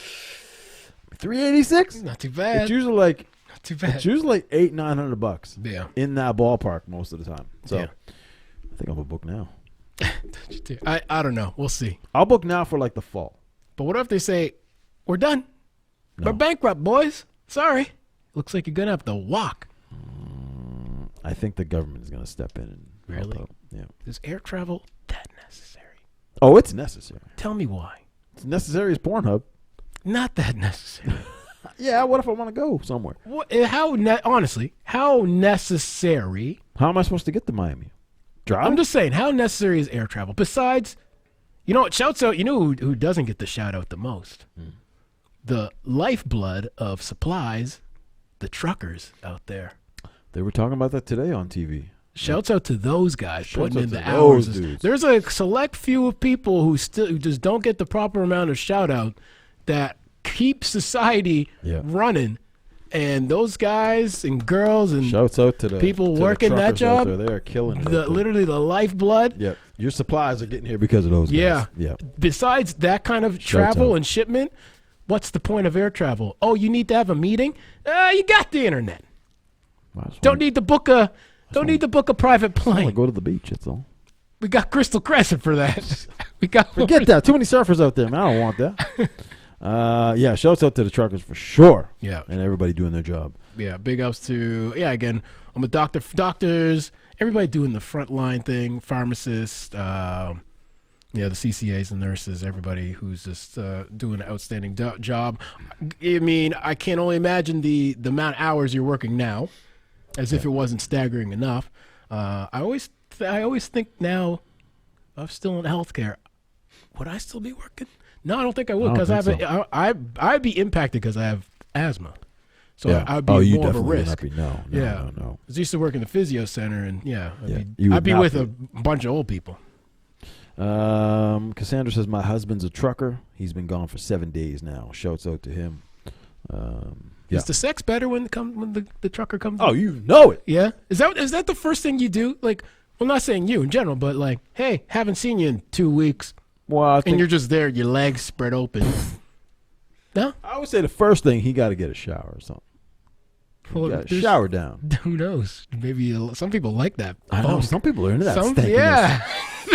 $386. Not too bad. It's usually like Not too bad. It's usually $800-900. Yeah. In that ballpark most of the time. So Yeah. I think I'm gonna book now. I don't know. We'll see. I'll book now for like the fall. But what if they say, we're done? No. We're bankrupt, boys. Sorry. Looks like you're going to have to walk. I think the government is gonna step in and help Really? out. Yeah. Is air travel that necessary? Oh, it's necessary. Tell me why. It's necessary as Pornhub. Not that necessary. Yeah. What if I want to go somewhere? Honestly, how necessary? How am I supposed to get to Miami? Drive? I'm just saying, how necessary is air travel? Besides, you know what? Shouts out. You know who doesn't get the shout out the most? The lifeblood of supplies, the truckers out there. They were talking about that today on TV. Shouts out to those guys Shouts putting out in to the those hours. dudes. There's a select few of people who just don't get the proper amount of shout out that keep society Yeah. running. And those guys and girls and Shouts out to the people to the working that truckers out job, there. They are killing it. out there. literally the lifeblood. Yep. Your supplies are getting here because of those guys. Yeah. Yeah. Besides that kind of Shouts travel out. and shipment, what's the point of air travel? Oh, you need to have a meeting? You got the internet. Don't need to book a private I want to plane. go to the beach. That's all. We got Crystal Crescent for that. We got Forget that. Too many surfers out there, man. I don't want that. Yeah. Shouts out to the truckers for sure. Yeah. And everybody doing their job. Yeah, big ups to again, I'm a doctors, everybody doing the frontline thing, pharmacists, the CCAs and nurses, everybody who's just doing an outstanding job. I mean, I can only imagine the amount of hours you're working now, as if it wasn't staggering enough. I always think now, if I'm still in healthcare, would I still be working? No, I don't think I would, because I'd be impacted because I have asthma. So Yeah. I'd be you more of a definitely would risk. not be. No. Yeah. No. I used to work in the physio center, and You I'd would be not with be. a bunch of old people. Cassandra says my husband's a trucker. He's been gone for 7 days now. Shouts out to him. Yeah. Is the sex better when the trucker comes? Oh, you know it. Yeah. Is that the first thing you do? Like, well, not saying you in general, but like, hey, haven't seen you in 2 weeks, Well, I and think you're just there, your legs spread open. No. I would say the first thing he got to get a shower or something. Well, there's- Shower down. Who knows? Maybe some people like that. I know some people are into that. Some, stankiness. yeah.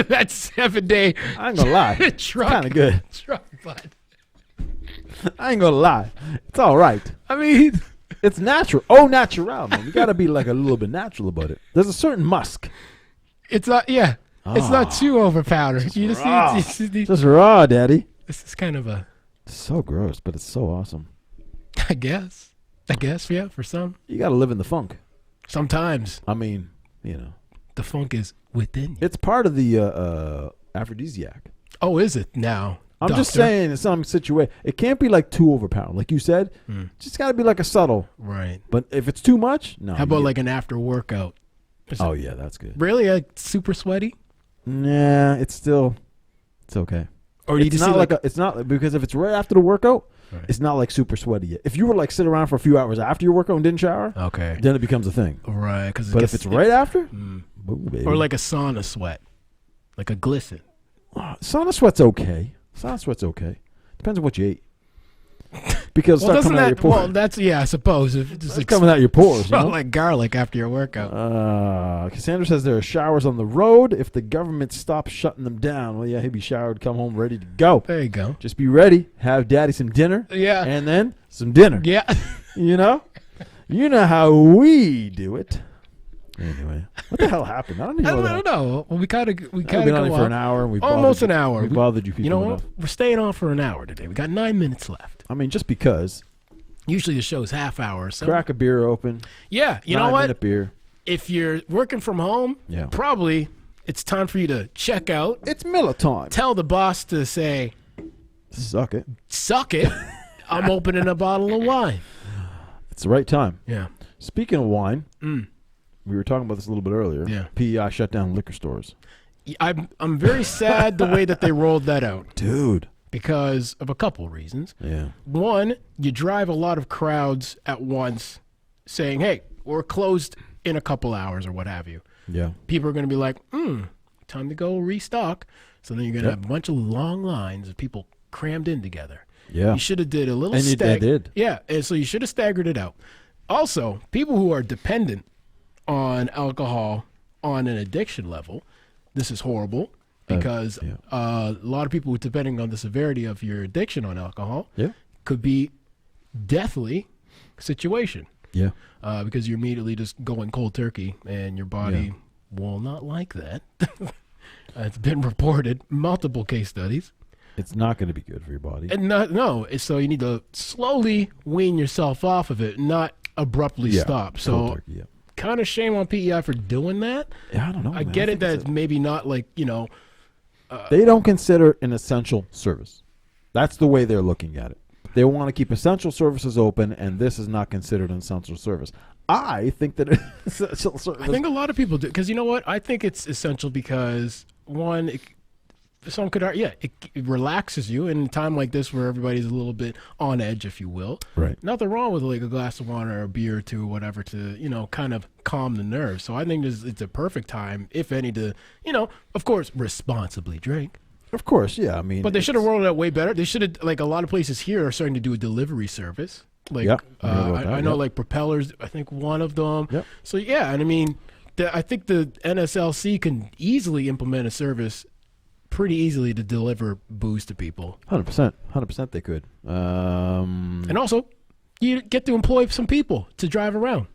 That 7 day. I ain't gonna lie. It's truck. kind of good. Truck butt. I ain't gonna lie. It's all right. I mean, It's natural. Oh, natural, man. You gotta be like a little bit natural about it. There's a certain musk. it's not. Yeah. It's not too overpowdered. You just raw. need. Just raw, daddy. This is kind of a. It's so gross, but it's so awesome. I guess, yeah, for some. You gotta live in the funk. Sometimes I mean, you know, the funk is within you. it's part of the aphrodisiac. Oh, is it now? I'm just saying, in some situation, it can't be like too overpowering. Like you said, just got to be like a subtle. Right. But if it's too much, no. How about like an after workout? Oh yeah, that's good. Really, super sweaty? Nah, it's okay. Or do you It's just not see like it's not because if it's right after the workout, Right. it's not like super sweaty yet. If you were like sit around for a few hours after your workout and didn't shower, okay, then it becomes a thing. right? But if it's right after, mm. ooh, baby. Or like a sauna sweat, like a glisten. Sauna sweat's okay. Sauna sweat's okay. Depends on what you ate. Because Well, it's doesn't coming out of your that? pores. Well, that's I suppose if it's just It's coming out of your pores. You smell know? like garlic after your workout. Cassandra says there are showers on the road. If the government stops shutting them down, well, yeah, he'll be showered, come home ready to go. There you go. Just be ready. Have daddy some dinner. Yeah. And then some dinner. Yeah. You know? You know how we do it. Anyway, what the hell happened? I don't even I know. don't know. Well, we kind of We've been on go for on. an hour. And we Almost bothered an you- hour. We bothered you people You know enough. what? We're staying on for an hour today. We got 9 minutes left. I mean, just because. Usually the show's half hour. So Crack a beer open. yeah, you know what? 9-minute beer. If you're working from home, Yeah. probably it's time for you to check out. It's Miller time. Tell the boss to say, Suck it. "Suck it." I'm opening a bottle of wine. It's the right time. Yeah. Speaking of wine, we were talking about this a little bit earlier. Yeah. PEI shut down liquor stores. I'm very sad the way that they rolled that out Dude. because of a couple reasons. Yeah. One, you drive a lot of crowds at once saying, hey, we're closed in a couple hours or what have you. Yeah. People are going to be like, time to go restock. So then you're going to have a bunch of long lines of people crammed in together. Yeah. You should have did a little And you did. Yeah, and so you should have staggered it out. Also, people who are dependent on alcohol on an addiction level, this is horrible because a lot of people depending on the severity of your addiction on alcohol could be deathly situation. Yeah. Because you're immediately just going cold turkey and your body will not like that. It's been reported, multiple case studies. It's not going to be good for your body. And so you need to slowly wean yourself off of it, not abruptly stop. So kind of shame on PEI for doing that. Yeah, I don't know. I get it that it's maybe not like, they don't consider an essential service. That's the way they're looking at it. They want to keep essential services open, and this is not considered an essential service. I think that it's essential service. I think a lot of people do. Because you know what? I think it's essential because, one, some could argue, it relaxes you in a time like this where everybody's a little bit on edge, if you will. Right. Nothing wrong with like a glass of wine or a beer or two or whatever to, kind of calm the nerves. So I think it's a perfect time, if any, to, of course, responsibly drink. Of course, yeah. I mean, but they should have rolled it out way better. They should have, like a lot of places here are starting to do a delivery service. Like, I know like Propellers, I think one of them. Yep. So yeah, and I mean, I think the NSLC can easily implement a service pretty easily to deliver booze to people. 100% they could. And also, you get to employ some people to drive around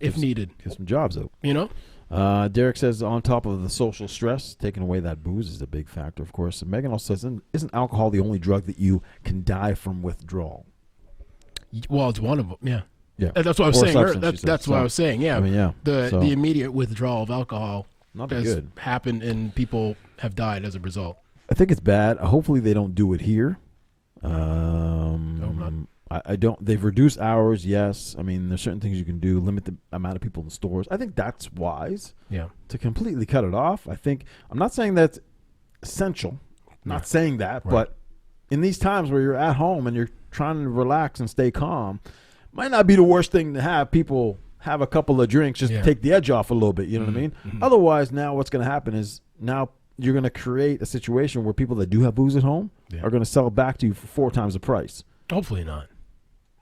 if needed. Get some jobs out. Derek says, on top of the social stress, taking away that booze is a big factor, of course. And Megan also says, isn't alcohol the only drug that you can die from withdrawal? Well, it's one of them, yeah. Yeah. That's what I was saying. That's what I was saying, yeah. I mean, yeah. The immediate withdrawal of alcohol has happened, and people have died as a result. I think it's bad. Hopefully they don't do it here. I don't. They've reduced hours, yes. I mean, there's certain things you can do, limit the amount of people in stores. I think that's wise. Yeah. To completely cut it off. I'm not saying that's essential. Not saying that, but in these times where you're at home and you're trying to relax and stay calm, might not be the worst thing to have people have a couple of drinks just to take the edge off a little bit. You know what I mean? Mm-hmm. Otherwise, now what's going to happen is now you're going to create a situation where people that do have booze at home are going to sell it back to you for 4 times the price. Hopefully not.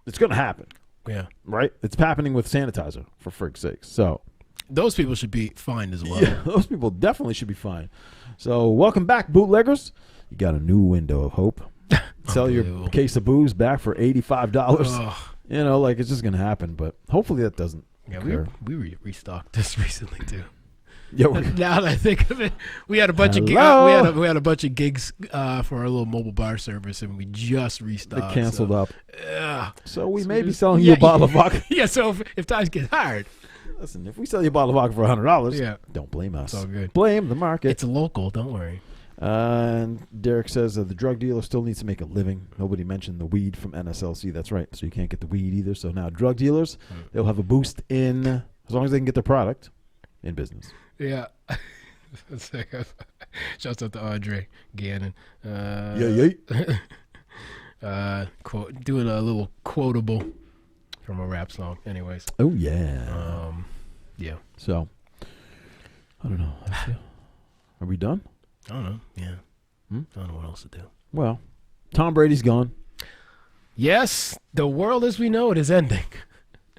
It's going to happen. Yeah. Right? It's happening with sanitizer, for frig's sake. So those people should be fined as well. Yeah, those people definitely should be fined. So welcome back, bootleggers. You got a new window of hope. Sell your case of booze back for $85. It's just going to happen. But hopefully that doesn't occur. We restocked this recently, too. Yeah, now that I think of it, we had a bunch of we had a bunch of gigs for our little mobile bar service, and we just restocked. They canceled up. Yeah. So we may be selling you a bottle of vodka. Yeah. So if times get hard, listen. If we sell you a bottle of vodka for $100, don't blame us. It's all good. Blame the market. It's local. Don't worry. And Derek says the drug dealer still needs to make a living. Nobody mentioned the weed from NSLC. That's right. So you can't get the weed either. So now drug dealers, they'll have a boost in, as long as they can get their product, in business. Yeah. Shouts out to Andre Gannon. Doing a little quotable from a rap song. Anyways. Oh, yeah. Yeah. So, I don't know. Are we done? I don't know. Yeah. I don't know what else to do. Well, Tom Brady's gone. Yes. The world as we know it is ending.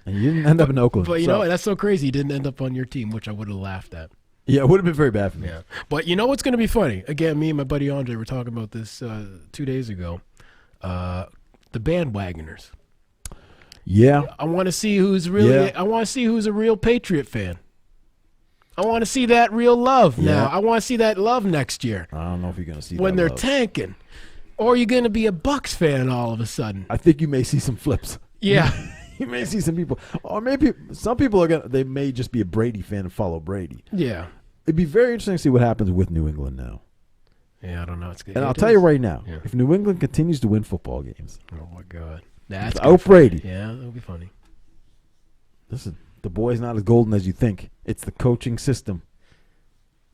And you didn't end up in Oakland. But you know what? That's so crazy. He didn't end up on your team, which I would have laughed at. Yeah, it would have been very bad for me. Yeah. But you know what's going to be funny? Again, me and my buddy Andre were talking about this 2 days ago. The bandwagoners. Yeah. I want to see who's really I want to see who's a real Patriot fan. I want to see that real love now. I want to see that love next year. I don't know if you're going to see when that they're love. tanking. Or you're going to be a Bucks fan all of a sudden. I think you may see some flips. Yeah. You may see some people, or maybe some people they may just be a Brady fan and follow Brady. Yeah. It'd be very interesting to see what happens with New England now. Yeah, I don't know. It's good. And I'll tell you right now, if New England continues to win football games. Oh, my God. That's without Brady. Yeah, that'll be funny. Listen, the boy's not as golden as you think. It's the coaching system.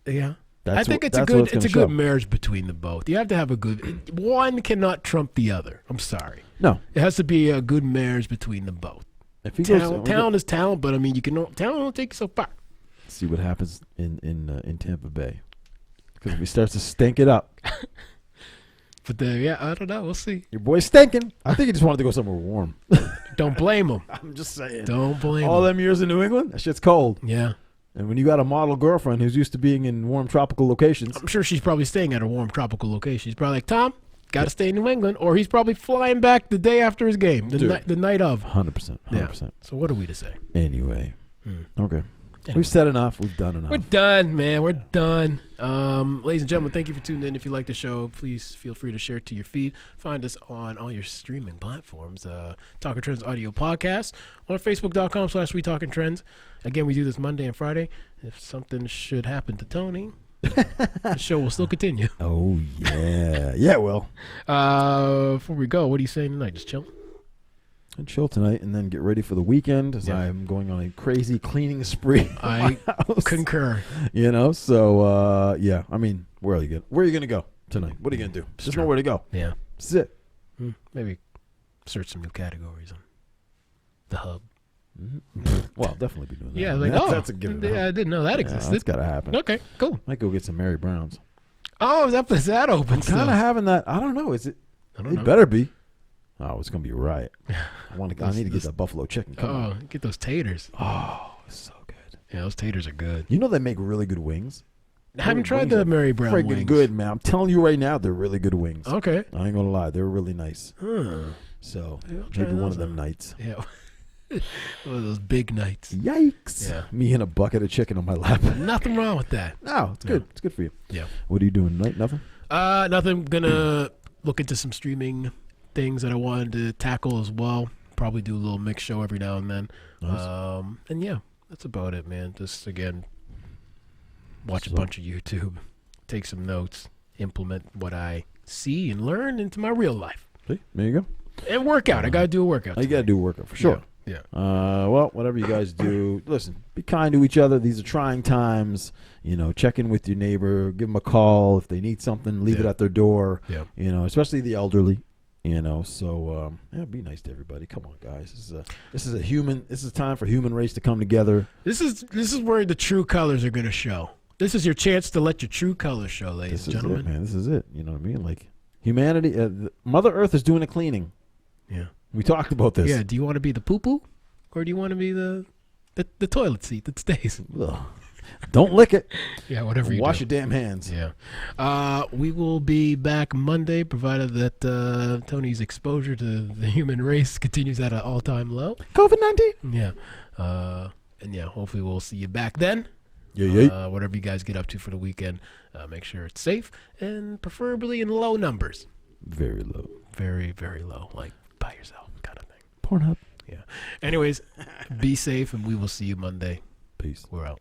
Yeah. I think it's a good marriage between the both. You have to have a good one cannot trump the other. I'm sorry. No. It has to be a good marriage between the both. If he talent is talent, but I mean talent will take you so far. See what happens in Tampa Bay. Because if he starts to stink it up, But yeah, I don't know. We'll see. your boy's stinking. I think he just wanted to go somewhere warm. Don't blame him. I'm just saying. Don't blame All him. them years in New England, that shit's cold. Yeah. And when you got a model girlfriend who's used to being in warm tropical locations, I'm sure she's probably staying at a warm tropical location. She's probably like, Tom, got to stay in New England. Or he's probably flying back the day after his game, the night of. 100%. Yeah. So what are we to say? Anyway. Okay. Anyway. We've said enough. We've done enough. We're done, man. We're done. Ladies and gentlemen, thank you for tuning in. If you like the show, please feel free to share it to your feed. Find us on all your streaming platforms. Talking Trends Audio Podcast on Facebook.com/We Talking Trends. Again, we do this Monday and Friday. If something should happen to Tony, the show will still continue. Oh, yeah. Yeah, well. Before we go, what are you saying tonight? Just chill? And chill tonight and then get ready for the weekend as I'm going on a crazy cleaning spree. I concur. You know, so, yeah. I mean, where are you going to go tonight? What are you going to do? Just nowhere to go. Yeah. Sit. Maybe search some new categories on the hub. Well, I'll definitely be doing that. Yeah, that's a given. I didn't know that existed. That's got to happen. Okay, cool. Might go get some Mary Browns. Oh, is that open still? Kind of having that. I don't know. Is it? I don't know. It better be. Oh, it's gonna be a riot. I need to get that buffalo chicken. Come on. Get those taters. Oh, it's so good. Yeah, those taters are good. You know they make really good wings. I haven't tried the Mary Brown wings. Freaking good, man. I'm telling you right now, they're really good wings. Okay. I ain't gonna lie, they're really nice. Huh. So try maybe one those of them nights. Yeah. One of those big nights. Yikes. Yeah. Me and a bucket of chicken on my lap. Nothing wrong with that. No, it's good. It's good for you. Yeah. What are you doing tonight? Nothing? Nothing. Gonna look into some streaming things that I wanted to tackle as well. Probably do a little mix show every now and then. Nice. And yeah, that's about it, man. Just again, watch a bunch of YouTube, take some notes, implement what I see and learn into my real life. See, there you go. And workout. I gotta do a workout. You gotta do a workout for sure. Yeah. Well, whatever you guys do, listen, be kind to each other. These are trying times. You know, check in with your neighbor, give them a call. If they need something, leave it at their door. Yeah. You know, especially the elderly. You know, so be nice to everybody. Come on, guys. This is time for human race to come together. This is where the true colors are gonna show. This is your chance to let your true colors show, ladies and gentlemen. This is it, man. This is it. You know what I mean? Like humanity, Mother Earth is doing a cleaning. Yeah. We talked about this. Yeah. Do you want to be the poo-poo, or do you want to be the toilet seat that stays? Ugh. Don't lick it. Yeah, whatever you Wash do. your damn hands. Yeah. We will be back Monday, provided that Tony's exposure to the human race continues at an all-time low. COVID-19. Yeah. And yeah, hopefully we'll see you back then. Yeah. Whatever you guys get up to for the weekend, make sure it's safe and preferably in low numbers. Very low. Very, very low, like by yourself kind of thing. Pornhub. Yeah. Anyways, be safe, and we will see you Monday. Peace. We're out.